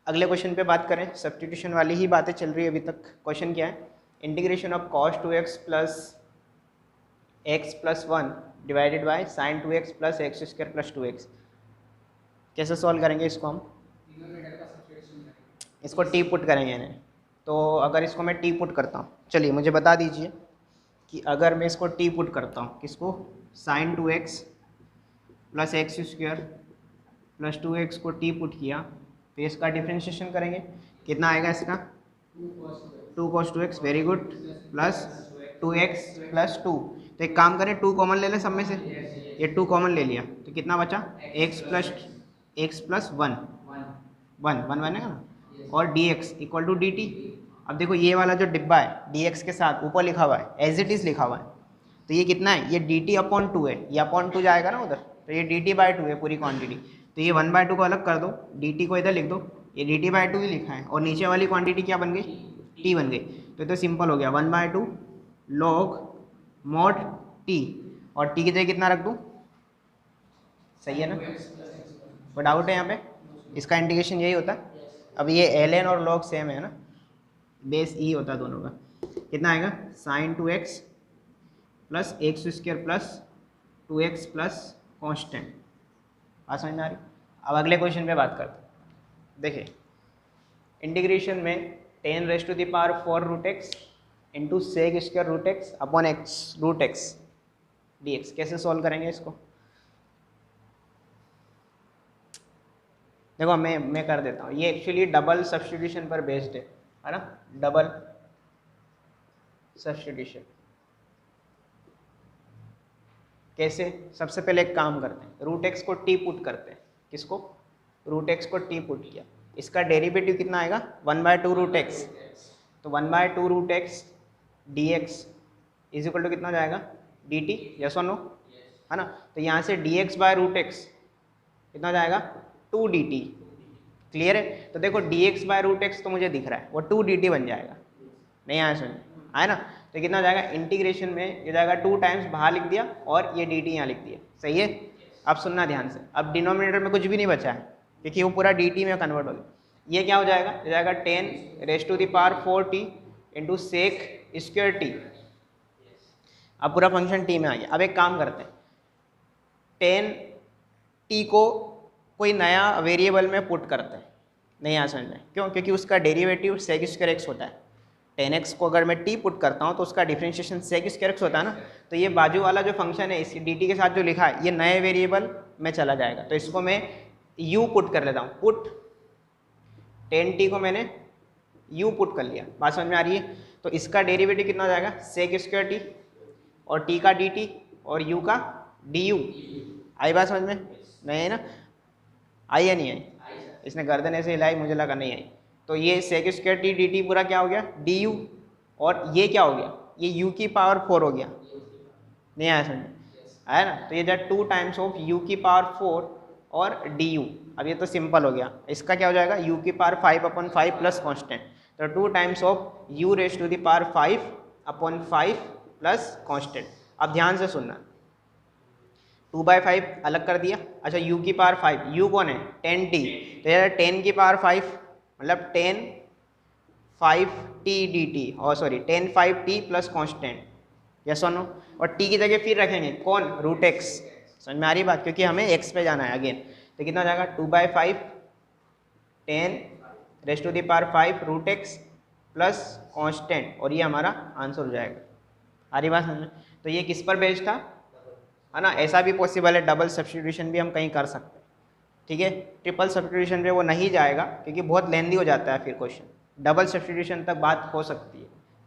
अगले क्वेश्चन पे बात करें। सब्स्टिट्यूशन वाली ही बातें चल रही है अभी तक। क्वेश्चन क्या है? Integration of cos 2x + x + 1 divided by sin 2x + x² + 2x। कैसे सॉल्व करेंगे इसको? हम इसको t पुट करेंगे इन्हें, तो अगर इसको मैं टी पुट करता हूँ, चलिए मुझे बता दीजिए कि अगर मैं इसको टी पुट करता हूँ, किसको, sine 2x plus x square plus 2x को टी पुट किया, तो इसका डिफ्रेंशिएशन करेंगे, कितना आएगा इसका, 2 cos 2x, very good, plus 2x plus 2। तो एक काम करें, 2 कॉमन ले लें सब में से, ये 2 कॉमन ले लिया तो कितना बचा, x प्लस 1 बनेगा ना, और dx इक्वल टू dt। अब देखो ये वाला जो डिब्बा है dx के साथ ऊपर लिखा हुआ है एज इट इज लिखा हुआ है, तो ये कितना है, ये dt अपॉन 2 है, ये अपॉन 2 जाएगा ना उधर, तो ये dt बाई 2 है पूरी क्वांटिटी, तो ये 1/2 को अलग कर दो, dt को इधर लिख दो, ये dt बाई 2 ही लिखा है, और नीचे वाली क्वांटिटी क्या बन गई, t बन गई। तो ये तो सिंपल हो गया, 1/2 log mod t, और t की जगह कितना रख दूँ, सही है ना, कोई डाउट है यहाँ पे, इसका इंटीग्रेशन यही होता है। अब ये ln और log सेम है ना, बेस ई होता है दोनों का, कितना आएगा, sine 2x plus x square plus 2x plus constant. बात समझ में आ रही। अब अगले क्वेश्चन पे बात करते हैं। देखिए इंटीग्रेशन में 10⁻⁴ root x into sec square root x upon x root x dx, कैसे सॉल्व करेंगे इसको, देखो मैं कर देता हूँ, ये एक्चुअली डबल सब्स्टिट्यूशन पर बेस्ड है ना, डबल सब्स्टिट्यूशन। कैसे, सबसे पहले एक काम करते हैं, रूट एक्स को टी पुट करते हैं, किसको, रूट एक्स को टी पुट किया, इसका डेरिवेटिव कितना आएगा, 1/2 रूट एक्स, तो 1/2 root x d x is equal to कितना जाएगा, डी टी, यस और नो, है ना। तो यहाँ से d x by root x कितना जाएगा, 2 डी टी, क्लियर है। तो देखो डी एक्स बाय रूट एक्स तो मुझे दिख रहा है, वो 2 डी टी बन जाएगा, नहीं आया समझ आया ना। तो कितना जाएगा, इंटीग्रेशन में ये जाएगा 2 टाइम्स बाहर लिख दिया और ये डी टी यहाँ लिख दिया, सही है। अब सुनना ध्यान से, अब डिनोमिनेटर में कुछ भी नहीं बचा है क्योंकि वो पूरा डी टी में कन्वर्ट हो गया। ये क्या हो जाएगा, ये जाएगा 10⁻⁴ t into sec square t, अब पूरा फंक्शन टी में आ गया। अब एक काम करते हैं, 10 टी को कोई नया वेरिएबल में पुट करते हैं, नहीं आ समझ में, क्यों, क्योंकि उसका डेरिवेटिव सेक स्क्वायर एक्स होता है। 10x को अगर मैं t पुट करता हूँ तो उसका डिफरेंशिएशन सेक स्क्वायर एक्स होता है ना, तो ये बाजू वाला जो फंक्शन है इसी dt के साथ जो लिखा है ये नए वेरिएबल में चला जाएगा, तो इसको मैं u पुट कर लेता हूँ, पुट 10t को मैंने u पुट कर लिया, बात समझ में आ रही है। तो इसका डेरिवेटिव कितना हो जाएगा, सेक स्क्वायर टी, और t का dt और u का du, आई बात समझ में, नहीं है ना, आई या नहीं आई, इसने गर्दन ऐसे हिलाई, मुझे लगा नहीं आई। तो ये sec square t d t पूरा क्या हो गया, डी यू, और ये क्या हो गया, ये u की पावर 4 हो गया, नहीं आया समझ, आया ना। तो ये जब 2 टाइम्स ऑफ u की पावर 4 और डी यू, अब ये तो सिंपल हो गया, इसका क्या हो जाएगा, u की पावर 5/5 प्लस कॉन्स्टेंट, तो 2 times of u raise to the power 5/5 plus constant. अब ध्यान से सुनना, 2/5 अलग कर दिया, अच्छा u की पावर 5, u कौन है, 10t, तो यार 10 की पावर 5 मतलब 10 5t dt, और sorry 10 5t plus constant, yes और नो, और t की जगह फिर रखेंगे कौन, रूट एक्स, समझ में आ रही बात, क्योंकि हमें x पे जाना है अगेन। तो कितना हो जाएगा, 2/5 10 raise to the power 5 root x plus constant, और ये हमारा आंसर हो जाएगा, आ रही बात समझ में। तो ये किस पर बेस्ड था, है ना, ऐसा भी पॉसिबल है, डबल सब्स्टिट्यूशन भी हम कहीं कर सकते हैं, ठीक है। ट्रिपल सब्स्टिट्यूशन पे वो नहीं जाएगा क्योंकि बहुत लेंदी हो जाता है फिर क्वेश्चन, डबल सब्स्टिट्यूशन तक बात हो सकती है,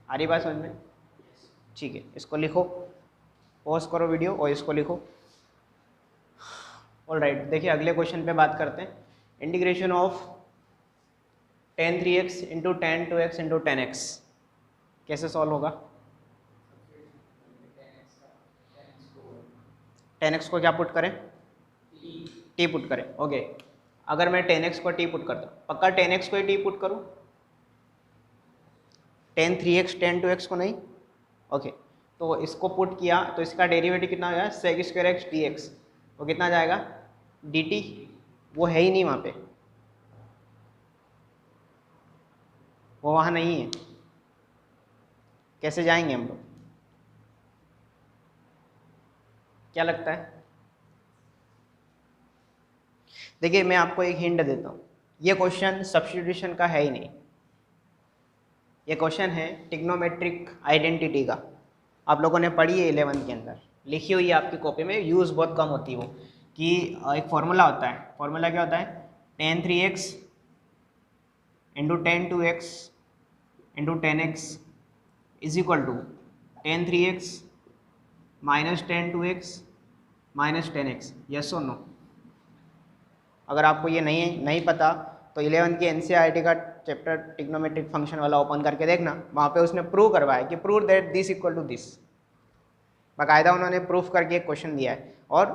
आ रही बात समझ में, ठीक है। इसको लिखो, पॉज करो वीडियो और इसको लिखो, ऑलराइट। देखिए अगले क्वेश्चन पे बात करते हैं, integration of tan 3x into tan 2x into tan x कैसे सॉल्व होगा। tan x को क्या पुट करें, t पुट करें, ओके। अगर मैं tan x को t पुट करता हूँ, पक्का tan x को ही t पुट करूँ, tan 3x tan 2x को नहीं, ओके। तो इसको पुट किया तो इसका डेरिवेटिव कितना हो जाएगा, sec स्क्वायर x dx, वो कितना जाएगा, dt, वो है ही नहीं वहाँ पे, वो वहाँ नहीं है, कैसे जाएंगे हम लोग, क्या लगता है। देखिए मैं आपको एक हिंट देता हूँ, ये क्वेश्चन सब्स्टिट्यूशन का है ही नहीं, ये क्वेश्चन है टिग्नोमेट्रिक आइडेंटिटी का, आप लोगों ने पढ़ी है 11th के अंदर, लिखी हुई है आपकी कॉपी में, यूज़ बहुत कम होती है वो, कि एक फॉर्मूला होता है, फॉर्मूला क्या होता है, tan 3x into tan 2x into tan x is equal to tan 3x minus tan 2x minus tan x, yes और नो। अगर आपको ये नहीं पता तो 11th के NCERT का चैप्टर टिग्नोमेट्रिक फंक्शन वाला ओपन करके देखना, वहाँ पे उसने प्रूव करवाया कि prove that this equal to this, बाकायदा उन्होंने प्रूफ करके एक क्वेश्चन दिया है। और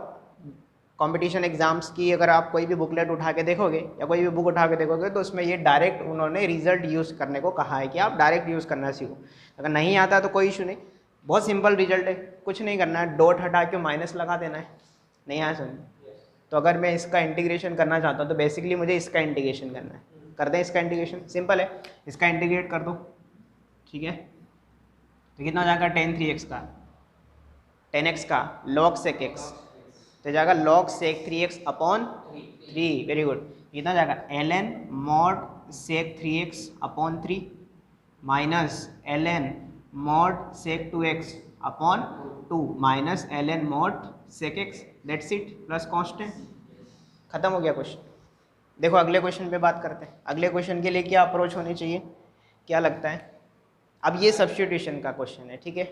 कंपटीशन एग्जाम्स की अगर आप कोई भी बुकलेट उठा के देखोगे या कोई भी बुक उठा के देखोगे तो उसमें ये डायरेक्ट उन्होंने रिजल्ट यूज़ करने को कहा है कि आप डायरेक्ट यूज़ करना सीखो। अगर नहीं आता तो कोई इशू नहीं, बहुत सिंपल रिजल्ट है, कुछ नहीं करना है, डॉट हटा के माइनस लगा देना है। नहीं आया समझ? तो अगर मैं इसका इंटीग्रेशन करना चाहता हूँ तो बेसिकली मुझे इसका इंटीग्रेशन करना है, कर दें इसका इंटीग्रेशन, सिंपल है, इसका इंटीग्रेट कर दो, ठीक है। तो कितना हो जाएगा tan 3x का, tan x का log sec x, तो जाएगा log sec 3x upon 3, very good. कितना जाएगा ln mod sec 3x upon 3 minus ln mod sec 2x upon 2 minus ln mod sec x, that's it, plus constant. खत्म हो गया question. देखो अगले क्वेश्चन पे बात करते हैं। अगले क्वेश्चन के लिए क्या अप्रोच होनी चाहिए, क्या लगता है? अब ये सब्स्टिट्यूशन का क्वेश्चन है, ठीक है,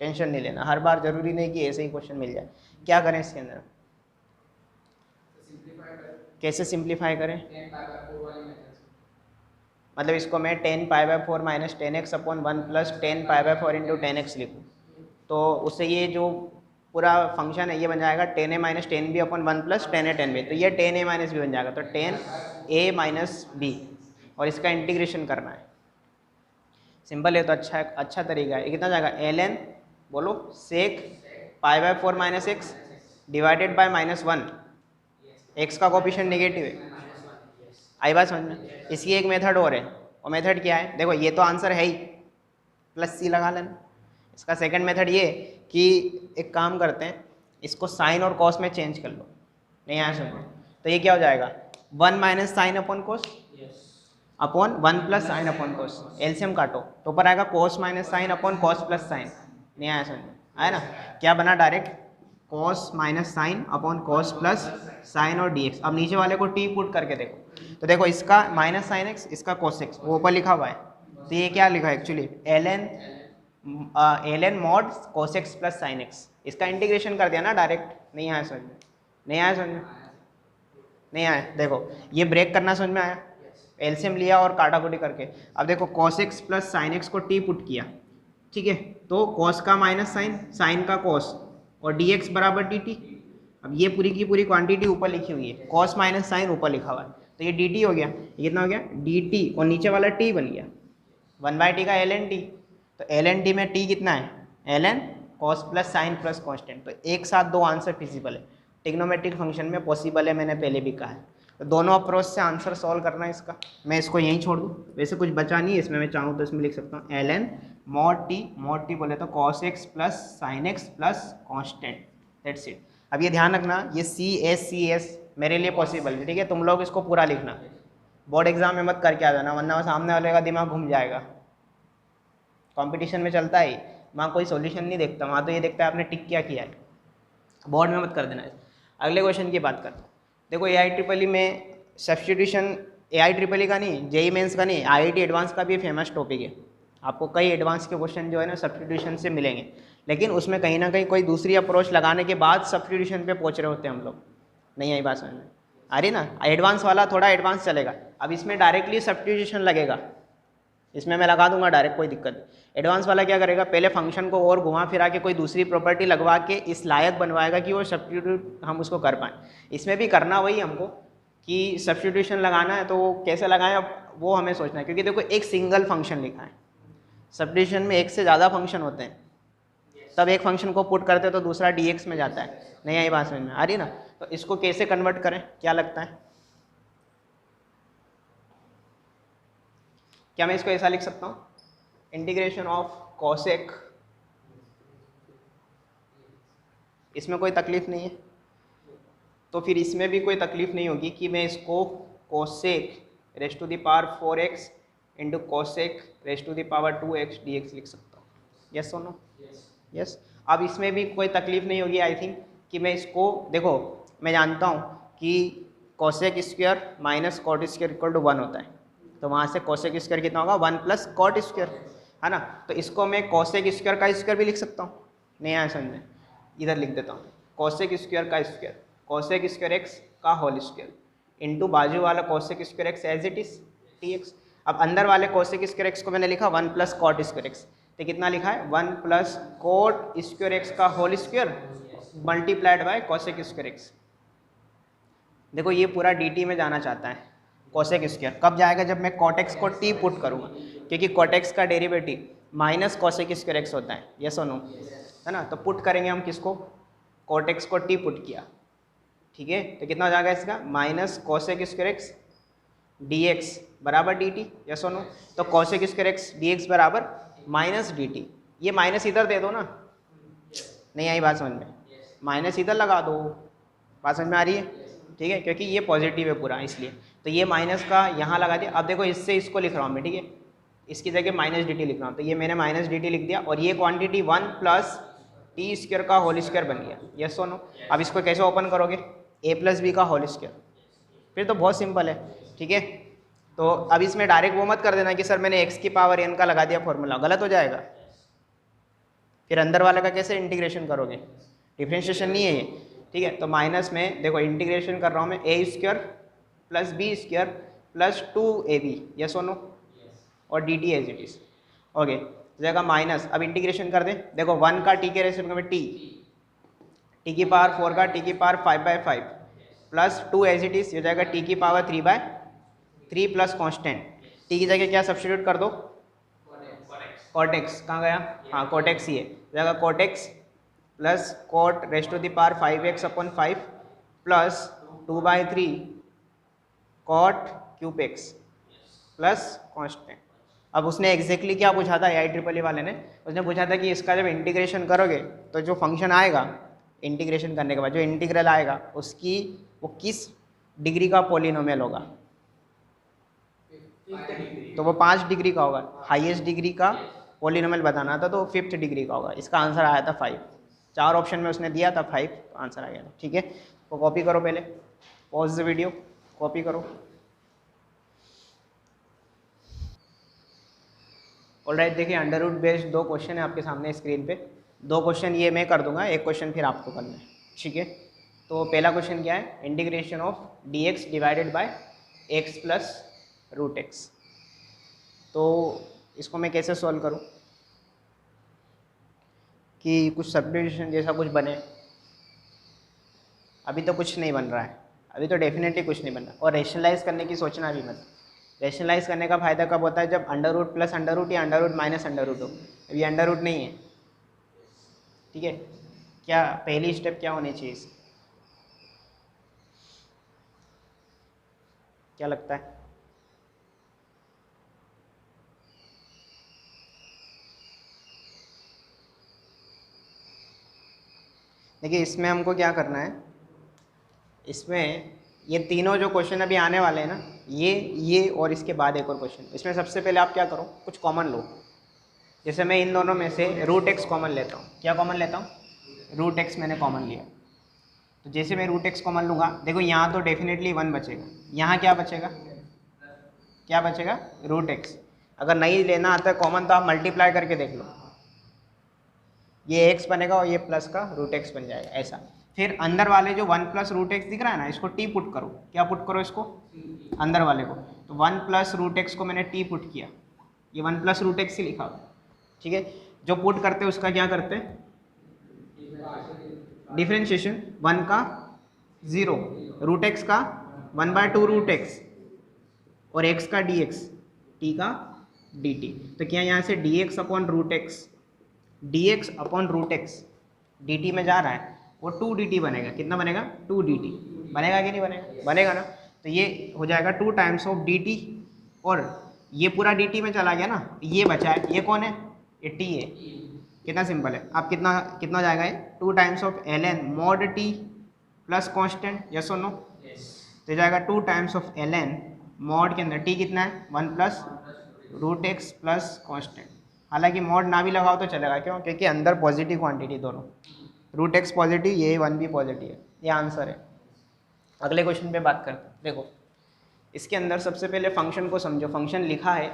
टेंशन नहीं लेना, हर बार जरूरी नहीं कि ऐसे ही क्वेश्चन मिल जाए। क्या करें इसके अंदर, कैसे सिंप्लीफाई करें? मतलब इसको मैं tan π/4 minus tan x upon 1 plus tan π/4 into tan x लिखूँ तो उससे ये जो पूरा फंक्शन है ये बन जाएगा tan a minus tan b upon 1 plus tan a tan b, तो ये tan a माइनस b बन जाएगा, तो tan a माइनस b, और इसका इंटीग्रेशन करना है। सिंपल है तो अच्छा तरीका है। कितना जाएगा ln बोलो sec π/4 minus x divided by minus 1, x का कोफिशिएंट नेगेटिव है, आई बात समझ में? इसकी एक मेथड और है, और मेथड क्या है, देखो ये तो आंसर है ही, प्लस c लगा लेना। इसका सेकंड मेथड ये कि एक काम करते हैं, इसको साइन और कॉस में चेंज कर लो, नहीं आया समझ? तो ये क्या हो जाएगा 1 minus sine upon cos upon 1 plus sine upon cos, LCM काटो तो ऊपर आएगा cos minus sine upon cos plus sign, नहीं आया समझ? आया ना? क्या बना direct cos minus sine upon cos plus sign और dx। अब नीचे वाले को t पुट करके देखो, तो देखो इसका माइनस साइन एक्स, इसका कॉस एक्स, वो ऊपर लिखा हुआ है, तो ये क्या लिखा है actually ln mod cos x plus sine x, इसका इंटीग्रेशन कर दिया ना डायरेक्ट। नहीं आया समझ में? नहीं आया समझ में? नहीं आया? देखो ये ब्रेक करना समझ में आया, एलसीएम लिया और काटाकुटी करके। अब देखो cos x plus sine x को t पुट किया, ठीक है, तो cos का माइनस साइन, साइन का cos, और dx बराबर dt। अब ये पूरी की पूरी क्वांटिटी ऊपर लिखी हुई है, cos माइनस साइन ऊपर लिखा हुआ है, तो ये dt हो गया, ये कितना हो गया dt, और नीचे वाला t बन गया 1/t का ln t, तो ln t में t कितना है ln cos plus sign plus constant, तो एक साथ दो आंसर फिजिबल है, टिग्नोमेट्रिक फंक्शन में पॉसिबल है, मैंने पहले भी कहा है। तो दोनों अप्रोच से आंसर सॉल्व करना है इसका। मैं इसको यहीं छोड़ दूँ, वैसे कुछ बचा नहीं है इसमें, मैं चाहूँ तो इसमें लिख सकता हूँ ln mod t बोले तो cos x plus sine x plus constant, that's it. अब ये ध्यान रखना, ये CS मेरे लिए पॉसिबल है, ठीक है, तुम लोग इसको पूरा लिखना, बोर्ड एग्जाम में मत करके आ जाना, वरना सामने वाले का दिमाग घूम जाएगा। कंपटीशन में चलता है, वहाँ कोई सॉल्यूशन नहीं देखता, वहाँ तो ये देखता है आपने टिक क्या किया है, बोर्ड में मत कर देना। अगले क्वेश्चन की बात करते हैं। देखो AIEEE में सब्स्टिट्यूशन, AIEEE का नहीं, JEE मेंस का नहीं, IIT एडवांस का भी फेमस टॉपिक है। आपको कई एडवांस के क्वेश्चन जो है ना सब्स्टिट्यूशन से मिलेंगे, लेकिन उसमें कहीं ना कहीं कोई दूसरी अप्रोच लगाने के बाद सब्स्टिट्यूशन पे पहुंच रहे होते हैं हम लोग। नहीं आई बात समझ में? आ रही ना? एडवांस वाला थोड़ा एडवांस चलेगा, अब इसमें डायरेक्टली सब्स्टिट्यूशन लगेगा, इसमें मैं लगा दूंगा डायरेक्ट, कोई दिक्कत नहीं। एडवांस वाला क्या करेगा, पहले फंक्शन को और घुमा फिरा के कोई दूसरी प्रॉपर्टी लगवा के इस लायक बनवाएगा कि वो सब्स्टिट्यूट हम उसको कर पाएँ। इसमें भी करना वही हमको कि सब्स्टिट्यूशन लगाना है, तो वो कैसे लगाएं अब वो हमें सोचना है, क्योंकि देखो एक सिंगल फंक्शन लिखा है, सब्स्टिट्यूशन में एक से ज़्यादा फंक्शन होते हैं, तब एक फंक्शन को पुट करते तो दूसरा dx में जाता है। नहीं आई बात समझ में? आ रही ना? तो इसको कैसे कन्वर्ट करें, क्या लगता है? क्या मैं इसको ऐसा लिख सकता हूँ, इंटीग्रेशन ऑफ cosec, इसमें कोई तकलीफ नहीं है, तो फिर इसमें भी कोई तकलीफ नहीं होगी कि मैं इसको cosec raise to the power 4x into cosec raise to the power 2x dx लिख सकता हूँ। यस और नो? यस। अब इसमें भी कोई तकलीफ नहीं होगी आई थिंक कि मैं इसको, देखो मैं जानता हूँ कि cosec square minus cot square equal to 1 होता है, तो वहाँ से कोसेक स्क्वायर कितना होगा 1 प्लस कॉट स्क्वायर, है ना। तो इसको मैं कोसेक स्क्वायर का स्क्वायर भी लिख सकता हूँ, नहीं आया समझ में, इधर लिख देता हूँ कोसेक स्क्वायर का स्क्वायर, कोसेक स्क्वायर एक्स का होल स्क्वायर इंटू बाजू वाला cosec square x as it is t x. अब अंदर वाले कोसेक स्क्वायर एक्स को मैंने लिखा 1 प्लस कॉट स्क्वायर एक्स, तो कितना लिखा है 1 प्लस कोट स्क्वायर एक्स का whole square multiplied by cosec square x. देखो ये पूरा dt में जाना चाहता है कोसेक स्क्वायर, कब जाएगा जब मैं कॉट एक्स को t पुट करूँगा, क्योंकि कॉट एक्स का derivative minus cosec square x होता है, यस और नो, है ना। तो पुट करेंगे हम किसको, कॉट एक्स को t पुट किया, ठीक है, तो कितना हो जाएगा इसका minus cosec square x dx बराबर dt, यस और नो। तो कोसेक स्क्वायर एक्स dx बराबर माइनस dt, ये माइनस इधर दे दो ना, नहीं आई बात समझ में, माइनस इधर लगा दो, बात समझ में आ रही है, ठीक है, क्योंकि ये पॉजिटिव है पूरा इसलिए, तो ये माइनस का यहाँ लगा दिया। अब देखो इससे इसको लिख रहा हूँ मैं, ठीक है, इसकी जगह माइनस dt लिख रहा हूँ, तो ये मैंने माइनस dt लिख दिया और ये क्वांटिटी 1 प्लस टी स्क्वायर का होल स्क्वायर बन गया, यस और नो। अब इसको कैसे ओपन करोगे, a प्लस बी का होल स्क्वायर, फिर तो बहुत सिंपल है, ठीक है। तो अब इसमें डायरेक्ट वो मत कर देना कि सर मैंने x की पावर n का लगा दिया फॉर्मूला, गलत हो जाएगा। फिर अंदर वाले का कैसे इंटीग्रेशन करोगे, डिफ्रेंशिएशन नहीं है ये, ठीक है। तो माइनस में देखो इंटीग्रेशन कर रहा हूँ मैं a square plus b square plus 2ab, yes और नो, और dt as it is, okay, जगह माइनस। अब इंटीग्रेशन कर दें, देखो 1 का t के रेसिप्रोकल में t की पावर 4 का t की power 5/5 plus 2 as it is, हो जाएगा t की पावर 3/3 प्लस कॉन्स्टेंट, t की जगह क्या सब्स्टिट्यूट कर दो, कॉट एक्स, कहाँ गया, हाँ कॉट एक्स ही है, जाएगा cot x plus cot raise to the power 5x/5 plus 2/3 cot cube x plus constant. अब उसने एग्जैक्टली क्या पूछा था AIEEE वाले ने, उसने पूछा था कि इसका जब इंटीग्रेशन करोगे तो जो फंक्शन आएगा इंटीग्रेशन करने के बाद जो इंटीग्रल आएगा उसकी वो किस डिग्री का पॉलिनोमियल होगा, तो वो 5 डिग्री का होगा, हाईएस्ट डिग्री का पॉलिनोमियल बताना था, तो 5th डिग्री का होगा। इसका आंसर आया था 5, 4 ऑप्शन में उसने दिया था 5, तो आंसर आ गया था, ठीक है। तो कॉपी करो, पहले पॉज द वीडियो, कॉपी करो। ऑलराइट, देखिए अंडर रूट बेस्ड 2 क्वेश्चन है आपके सामने स्क्रीन पे, 2 क्वेश्चन ये मैं कर दूंगा, 1 क्वेश्चन फिर आपको करना है, ठीक है। तो पहला क्वेश्चन क्या है, integration of dx divided by x plus root x. तो इसको मैं कैसे सॉल्व करूं कि कुछ सब्स्टिट्यूशन जैसा कुछ बने, अभी तो कुछ नहीं बन रहा है, अभी तो डेफिनेटली कुछ नहीं बन रहा, और रेशनलाइज करने की सोचना भी मत। रेशनलाइज करने का फ़ायदा कब होता है, जब under root plus under root या under root minus under root हो। अभी अंडर रूट नहीं है, ठीक है। क्या पहली स्टेप क्या होनी चाहिए इसकी, क्या लगता है, देखिए इसमें हमको क्या करना है, इसमें ये तीनों जो क्वेश्चन अभी आने वाले हैं ना, ये और इसके बाद एक और क्वेश्चन, इसमें सबसे पहले आप क्या करो, कुछ कॉमन लो। जैसे मैं इन दोनों में से रूट एक्स कॉमन लेता हूँ, क्या कॉमन लेता हूँ, रूट एक्स मैंने कॉमन लिया। तो जैसे मैं रूट एक्स कॉमन लूँगा, देखो यहाँ तो डेफिनेटली 1 बचेगा, यहाँ क्या बचेगा, क्या बचेगा, रूट एक्स। अगर नहीं लेना आता कॉमन तो आप मल्टीप्लाई करके देख लो, ये एक्स बनेगा और ये प्लस का रूट एक्स बन जाएगा, ऐसा। फिर अंदर वाले जो 1 प्लस रूट एक्स दिख रहा है ना, इसको टी पुट करो, क्या पुट करो इसको, अंदर वाले को। तो 1 प्लस रूट एक्स को मैंने टी पुट किया, ये 1 प्लस रूट एक्स ही लिखा हुआ, ठीक है। जो पुट करते हैं उसका क्या करते हैं, डिफरेंशिएशन, 1 का 0, रूट एक्स का 1/2 रूट एक्स और x का dx, t का dt। तो क्या यहाँ से dx अपॉन रूट एक्स, dx अपॉन रूट एक्स dt में जा रहा है, वो 2 dt बनेगा, कितना बनेगा, 2 dt बनेगा कि नहीं बनेगा, बनेगा ना। तो ये हो जाएगा 2 टाइम्स ऑफ dt, और ये पूरा dt में चला गया ना, ये बचा है, ये कौन है, ये t है, कितना सिंपल है। अब कितना कितना हो जाएगा, ये 2 times of ln mod t plus constant, yes और नो। तो जाएगा 2 टाइम्स ऑफ ln मॉड के अंदर t कितना है, 1 plus root x plus constant. हालांकि मॉड ना भी लगाओ तो चलेगा, क्यों? क्योंकि अंदर पॉजिटिव क्वांटिटी दोनों, रूट एक्स पॉजिटिव, ये वन भी पॉजिटिव है, ये आंसर है। अगले क्वेश्चन पे बात करते हैं। देखो इसके अंदर सबसे पहले फंक्शन को समझो। फंक्शन लिखा है,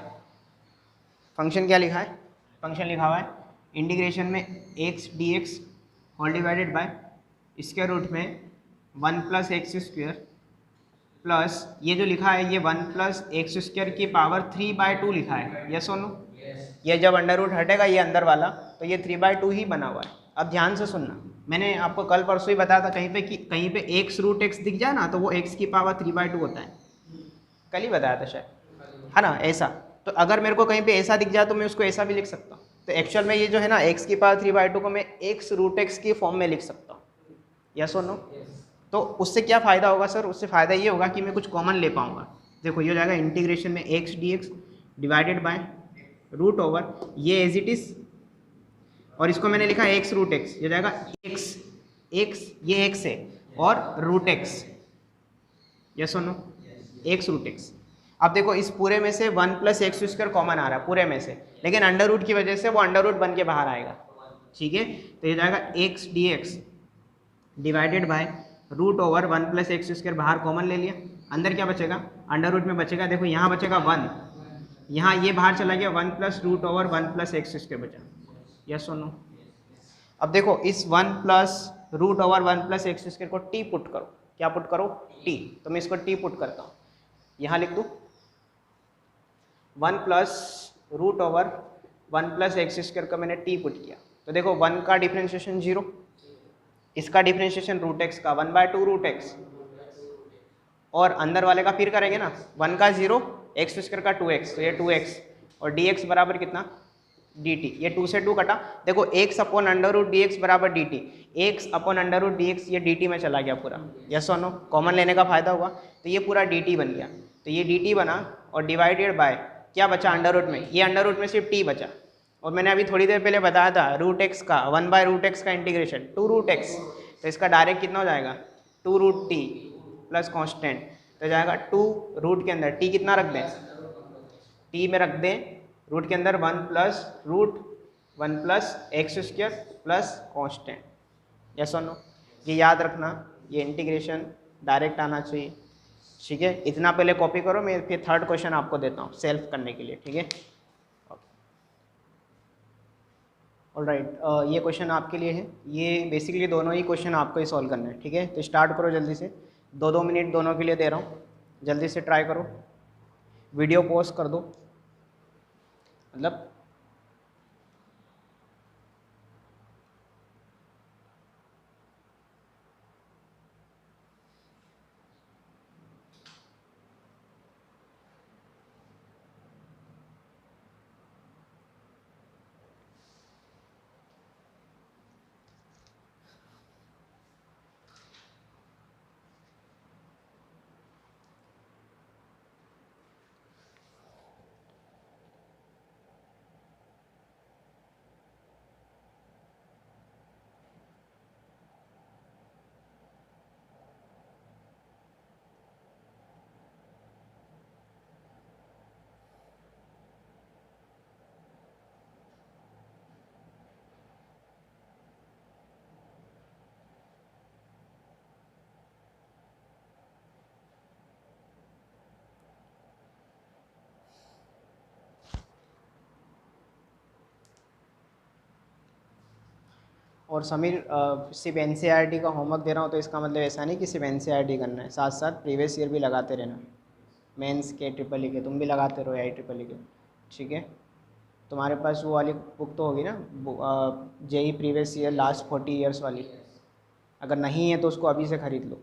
फंक्शन क्या लिखा है? फंक्शन लिखा हुआ है इंटीग्रेशन में x d x whole divided by square root में 1 प्लस एक्स स्क्वायर प्लस ये जो लिखा है ये 1 प्लस एक्स स्क्वायर की पावर 3/2 लिखा है, यस और नो? ये जब अंडर रूट हटेगा ये अंदर वाला, तो ये 3/2 ही बना हुआ है। अब ध्यान से सुनना, मैंने आपको कल परसों ही बताया था कहीं पे कि कहीं पे एक्स रूट एक्स दिख जाए ना तो वो एक्स की पावर 3/2 होता है, कल ही बताया था शायद, है ना? ऐसा तो अगर मेरे को कहीं पे ऐसा दिख जाए तो मैं उसको ऐसा भी लिख सकता हूँ। तो एक्चुअल में ये जो है ना एक्स की पावर 3/2 को मैं एक्स रूट एक्स की फॉर्म में लिख सकता हूँ, यस और नो? तो उससे क्या फ़ायदा होगा सर? उससे फ़ायदा ये होगा कि मैं कुछ कॉमन ले पाऊँगा। देखो ये हो जाएगा इंटीग्रेशन में x d x divided by root over ये एज इट इज़, और इसको मैंने लिखा एक्स रूट एक्स, ये हो जाएगा एक्स एक्स, ये एक्स है और रूट एक्स, यस और नो? X root x. अब देखो इस पूरे में से 1 प्लस एक्स स्क्वायर कॉमन आ रहा है पूरे में से, लेकिन अंडर रूट की वजह से वो अंडर रूट बन के बाहर आएगा, ठीक है? तो ये जाएगा x d x divided by root over 1 plus x square, बाहर कॉमन ले लिया, अंदर क्या बचेगा? अंडर रूट में बचेगा, देखो यहाँ बचेगा 1, यहाँ ये बाहर चला गया, 1 plus root over 1 plus x square बचा, यस और नो? अब देखो इस 1 plus root over 1 plus x square को टी पुट करो, क्या पुट करो? टी। तो मैं इसको टी पुट करता हूँ, यहाँ लिख दूँ 1 plus root over 1 plus x square का मैंने टी पुट किया, तो देखो 1 का डिफ्रेंशिएशन 0, इसका डिफ्रेंशिएशन रूट एक्स का 1/2 रूट एक्स, और अंदर वाले का फिर करेंगे ना, 1 का 0 एक्स स्क्वायर का 2x, तो ये 2x और dx बराबर कितना? dt। ये 2 से 2 कटा, देखो x upon under root d x बराबर dt, x upon under root d x ये dt में चला गया पूरा, यस और नो? कॉमन लेने का फायदा हुआ, तो ये पूरा dt बन गया, तो ये dt बना और डिवाइडेड बाय क्या बचा? अंडर रूट में, ये अंडर रूट में सिर्फ t बचा, और मैंने अभी थोड़ी देर पहले बताया था रूट एक्स का 1/√x का इंटीग्रेशन 2√x, तो इसका डायरेक्ट कितना हो जाएगा? 2√t प्लस कॉन्स्टेंट, तो जाएगा 2 रूट के अंदर t कितना रख दें? t में रख दें रूट के अंदर 1 plus root 1 plus x square plus constant, yes और नो? ये याद रखना, ये इंटीग्रेशन डायरेक्ट आना चाहिए, ठीक है? इतना पहले कॉपी करो, मैं फिर थर्ड क्वेश्चन आपको देता हूँ सेल्फ करने के लिए, ठीक है? ऑलराइट, ये क्वेश्चन आपके लिए है, ये बेसिकली दोनों ही क्वेश्चन आपको ही सॉल्व करना है, ठीक है? तो स्टार्ट करो जल्दी से, 2-2 मिनट दोनों के लिए दे रहा हूँ, जल्दी से ट्राई करो, वीडियो पॉज कर दो, मतलब और समीर सिर्फ एनसीईआरटी का होमवर्क दे रहा हूँ तो इसका मतलब ऐसा नहीं कि सिर्फ एनसीईआरटी करना है, साथ साथ प्रीवियस ईयर भी लगाते रहना, मेंस के ट्रिपल ई के तुम भी लगाते रहो, आई ट्रिपल ई के, ठीक है? तुम्हारे पास वो वाली बुक तो होगी ना, JEE previous year last 40 years वाली, अगर नहीं है तो उसको अभी से ख़रीद लो,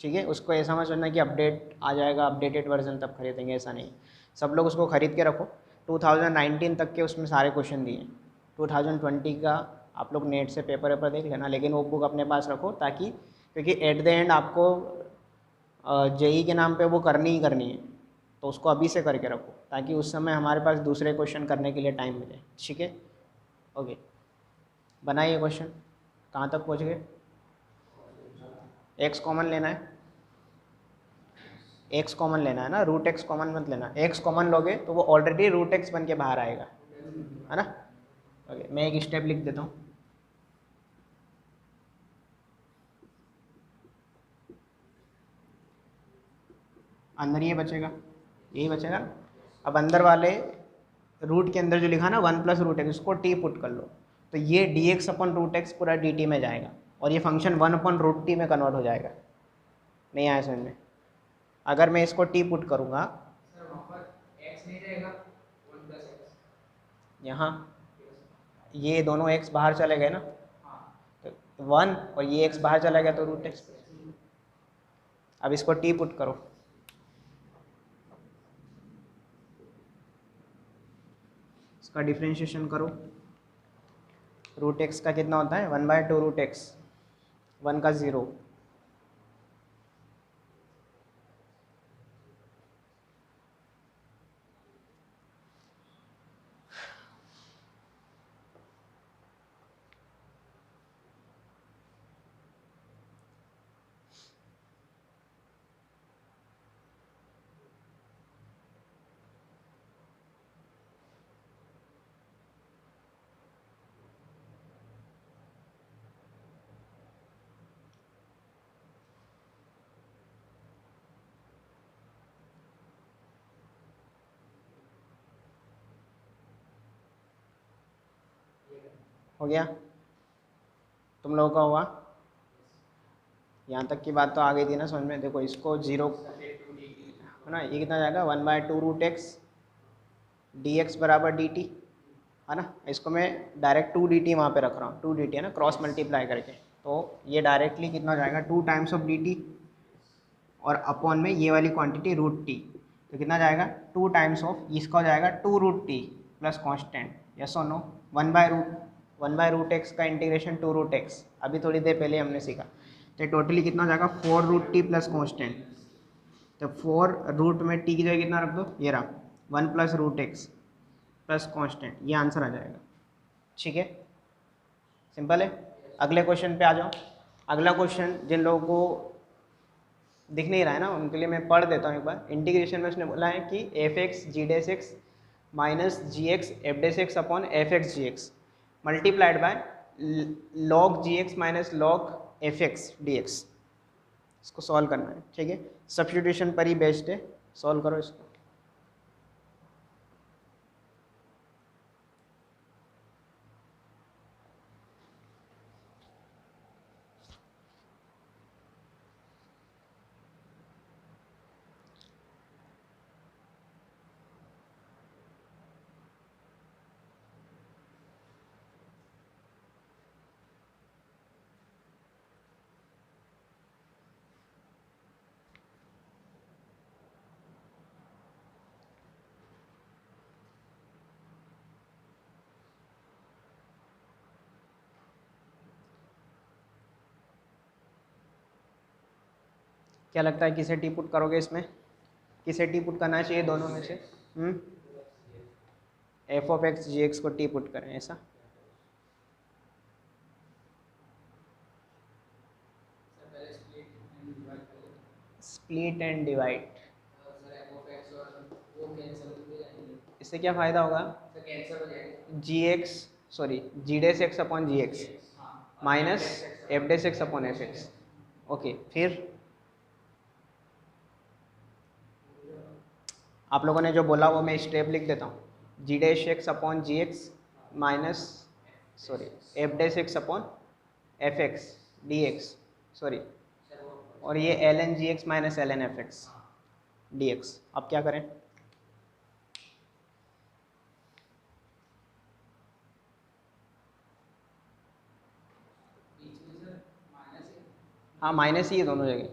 ठीक है? उसको ऐसा मत सोचना कि अपडेट आ जाएगा, अपडेटेड वर्जन तब खरीदेंगे, ऐसा नहीं, सब लोग उसको ख़रीद के रखो। 2019 तक के उसमें सारे क्वेश्चन दिए, 2020 का आप लोग नेट से पेपर वेपर देख लेना, लेकिन वो बुक अपने पास रखो, ताकि क्योंकि एट द एंड आपको जेई के नाम पे वो करनी ही करनी है, तो उसको अभी से करके रखो ताकि उस समय हमारे पास दूसरे क्वेश्चन करने के लिए टाइम मिले, ठीक है? ओके, बनाइए क्वेश्चन, कहाँ तक पहुँच गए? एक्स कॉमन लेना है, एक्स कॉमन लेना है ना, रूट एक्स कॉमन मत लेना, एक्स कॉमन लोगे तो वो ऑलरेडी रूट एक्स बन के बाहर आएगा, है ना। ओके, मैं एक स्टेप लिख देता हूँ। अंदर ये बचेगा, यही बचेगा ना। अब अंदर वाले रूट के अंदर जो लिखा ना 1 प्लस रूट एक्स, उसको टी पुट कर लो, तो ये d x upon root x पूरा डी टी में जाएगा और ये फंक्शन 1 अपन रूट टी में कन्वर्ट हो जाएगा। नहीं आया समझ में? अगर मैं इसको टी पुट करूँगा सर वहाँ पर x नहीं रहेगा 1 प्लस एक्स। यहाँ, ये दोनों एक्स बाहर चले गए ना, हाँ तो 1 और ये एक्स बाहर चला गया तो रूट एक्स। अब इसको टी पुट करो, इसका डिफ्रेंशिएशन करो। रूट एक्स का कितना होता है 1/2 रूट एक्स, 1 का 0, हो गया? तुम लोगों का हुआ? यहाँ तक की बात तो आ गई थी ना समझ में। देखो इसको 0 है ना, ये कितना जाएगा 1/2 रूट एक्स डी एक्स बराबर डी टी, है ना। इसको मैं डायरेक्ट 2 डी टी वहाँ पर रख रहा हूँ, 2 डी टी है ना, क्रॉस मल्टीप्लाई करके, तो ये डायरेक्टली कितना हो जाएगा 2 टाइम्स ऑफ डी टी और अपॉन में ये वाली क्वांटिटी रूट टी, तो कितना जाएगा 2 टाइम्स ऑफ, इसका हो जाएगा 2 root t plus constant, yes और नो। 1/रूट एक्स का इंटीग्रेशन 2 रूट एक्स, अभी थोड़ी देर पहले हमने सीखा, तो टोटली कितना हो जाएगा 4 रूट टी प्लस कॉन्स्टेंट। तो 4 रूट में टी की जगह कितना रख दो, ये रहा 1 plus root x plus constant, ये आंसर आ जाएगा। ठीक है, सिंपल है। अगले क्वेश्चन पे आ जाओ। अगला क्वेश्चन जिन लोगों को दिख नहीं रहा है ना, उनके लिए मैं पढ़ देता हूँ एक बार। इंटीग्रेशन में उसने बोला है कि f x g dash x minus g x f dash x upon f x g x multiplied by log g x minus log f x d x. इसको सॉल्व करना है, ठीक है। सब्स्टिट्यूशन पर ही बेस्ड है, सॉल्व करो इसको। क्या लगता है किसे टी पुट करोगे इसमें? किसे टी पुट करना चाहिए दोनों में से? F of x g x को टी पुट करें, ऐसा? सर पहले split and divide, sir f of x और वो कैंसिल हो जाएंगे। इससे क्या फ़ायदा होगा? सर कैंसिल हो जाएगा। G x sorry g dash x upon g x हाँ minus f dash x upon f x. Okay, फिर आप लोगों ने जो बोला वो मैं स्टेप लिख देता हूँ। G dash x upon g x minus sorry f dash x upon f x d x sorry, और ये l n g x minus l n f x d x. अब क्या करें? हाँ माइनस ही है दोनों जगह,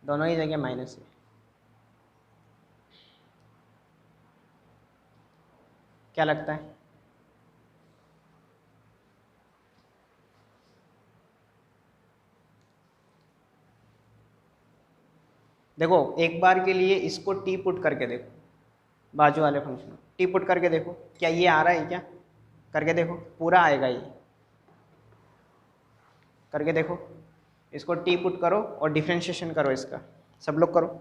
दोनों ही जगह माइनस है। क्या लगता है? देखो एक बार के लिए इसको टी पुट करके देखो, बाजू वाले फंक्शन टी पुट करके देखो, क्या ये आ रहा है? क्या करके देखो, पूरा आएगा ये, करके देखो। इसको टी पुट करो और डिफ्रेंशिएशन करो इसका। सब लोग करो।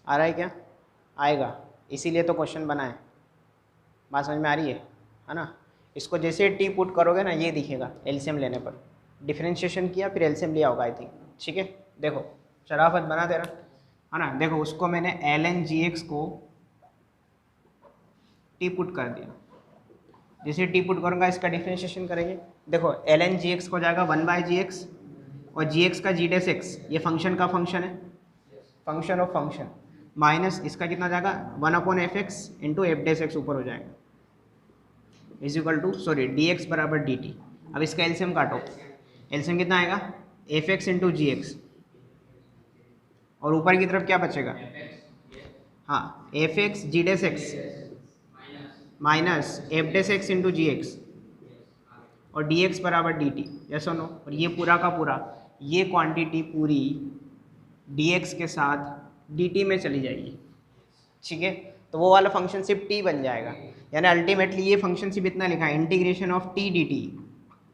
आ रहा है क्या? आएगा, इसीलिए तो क्वेश्चन बना है। बात समझ में आ रही है ना? इसको जैसे टी पुट करोगे ना ये दिखेगा एलसीएम लेने पर। डिफरेंशिएशन किया फिर एलसीएम लिया होगा आई थिंक। ठीक है, देखो शराफत बना तेरा, है ना? देखो उसको मैंने ln gx को टी पुट कर दिया। जैसे टी पुट करूँगा इसका डिफरेंशिएशन करेंगे। देखो ln gx को जाएगा 1/gx और gx का g डेस x, ये फंक्शन का फंक्शन है, फंक्शन ऑफ फंक्शन, माइनस इसका कितना जाएगा 1/f(x) into F dash x ऊपर हो जाएगा, is equal to sorry dx बराबर dt। अब इसका एलसीएम काटो, एलसीएम कितना आएगा f(x) इंटू जी एक्स, और ऊपर की तरफ क्या बचेगा? हाँ f(x) g डेस x minus f dash x into जी एक्स और dx बराबर dt, यस और नो? और ये पूरा का पूरा ये क्वांटिटी पूरी dx के साथ dt में चली जाएगी। ठीक है, तो वो वाला फंक्शनशिप t बन जाएगा, यानी अल्टीमेटली ये फंक्शनशिप इतना लिखा है integration of t dt,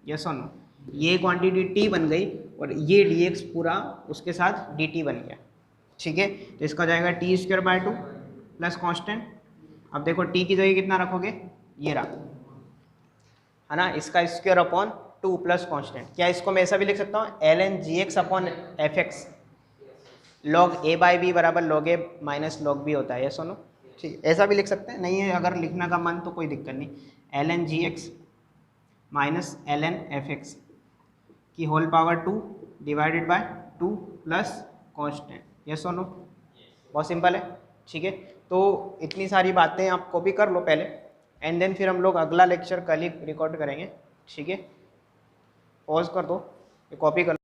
yes और नो? ये क्वांटिटी t बन गई और ये dx पूरा उसके साथ dt बन गया। ठीक है, तो इसका जाएगा t² / 2 प्लस कॉन्स्टेंट। अब देखो t की जगह कितना रखोगे, ये रहा, है ना? इसका स्क्वायर अपॉन 2 प्लस कॉन्स्टेंट। क्या इसको मैं ऐसा भी लिख सकता हूँ ln gx upon fx, log a/b बराबर log a minus log b होता है, यस और नो? ठीक, ऐसा भी लिख सकते हैं, नहीं है अगर लिखने का मन तो कोई दिक्कत नहीं। ln gx minus ln fx की whole power 2 divided by 2 plus constant, yes और नो? बहुत सिंपल है। ठीक है, तो इतनी सारी बातें आप कॉपी कर लो पहले, एंड देन फिर हम लोग अगला लेक्चर कल ही रिकॉर्ड करेंगे। ठीक है, पॉज कर दो, कॉपी कर लो।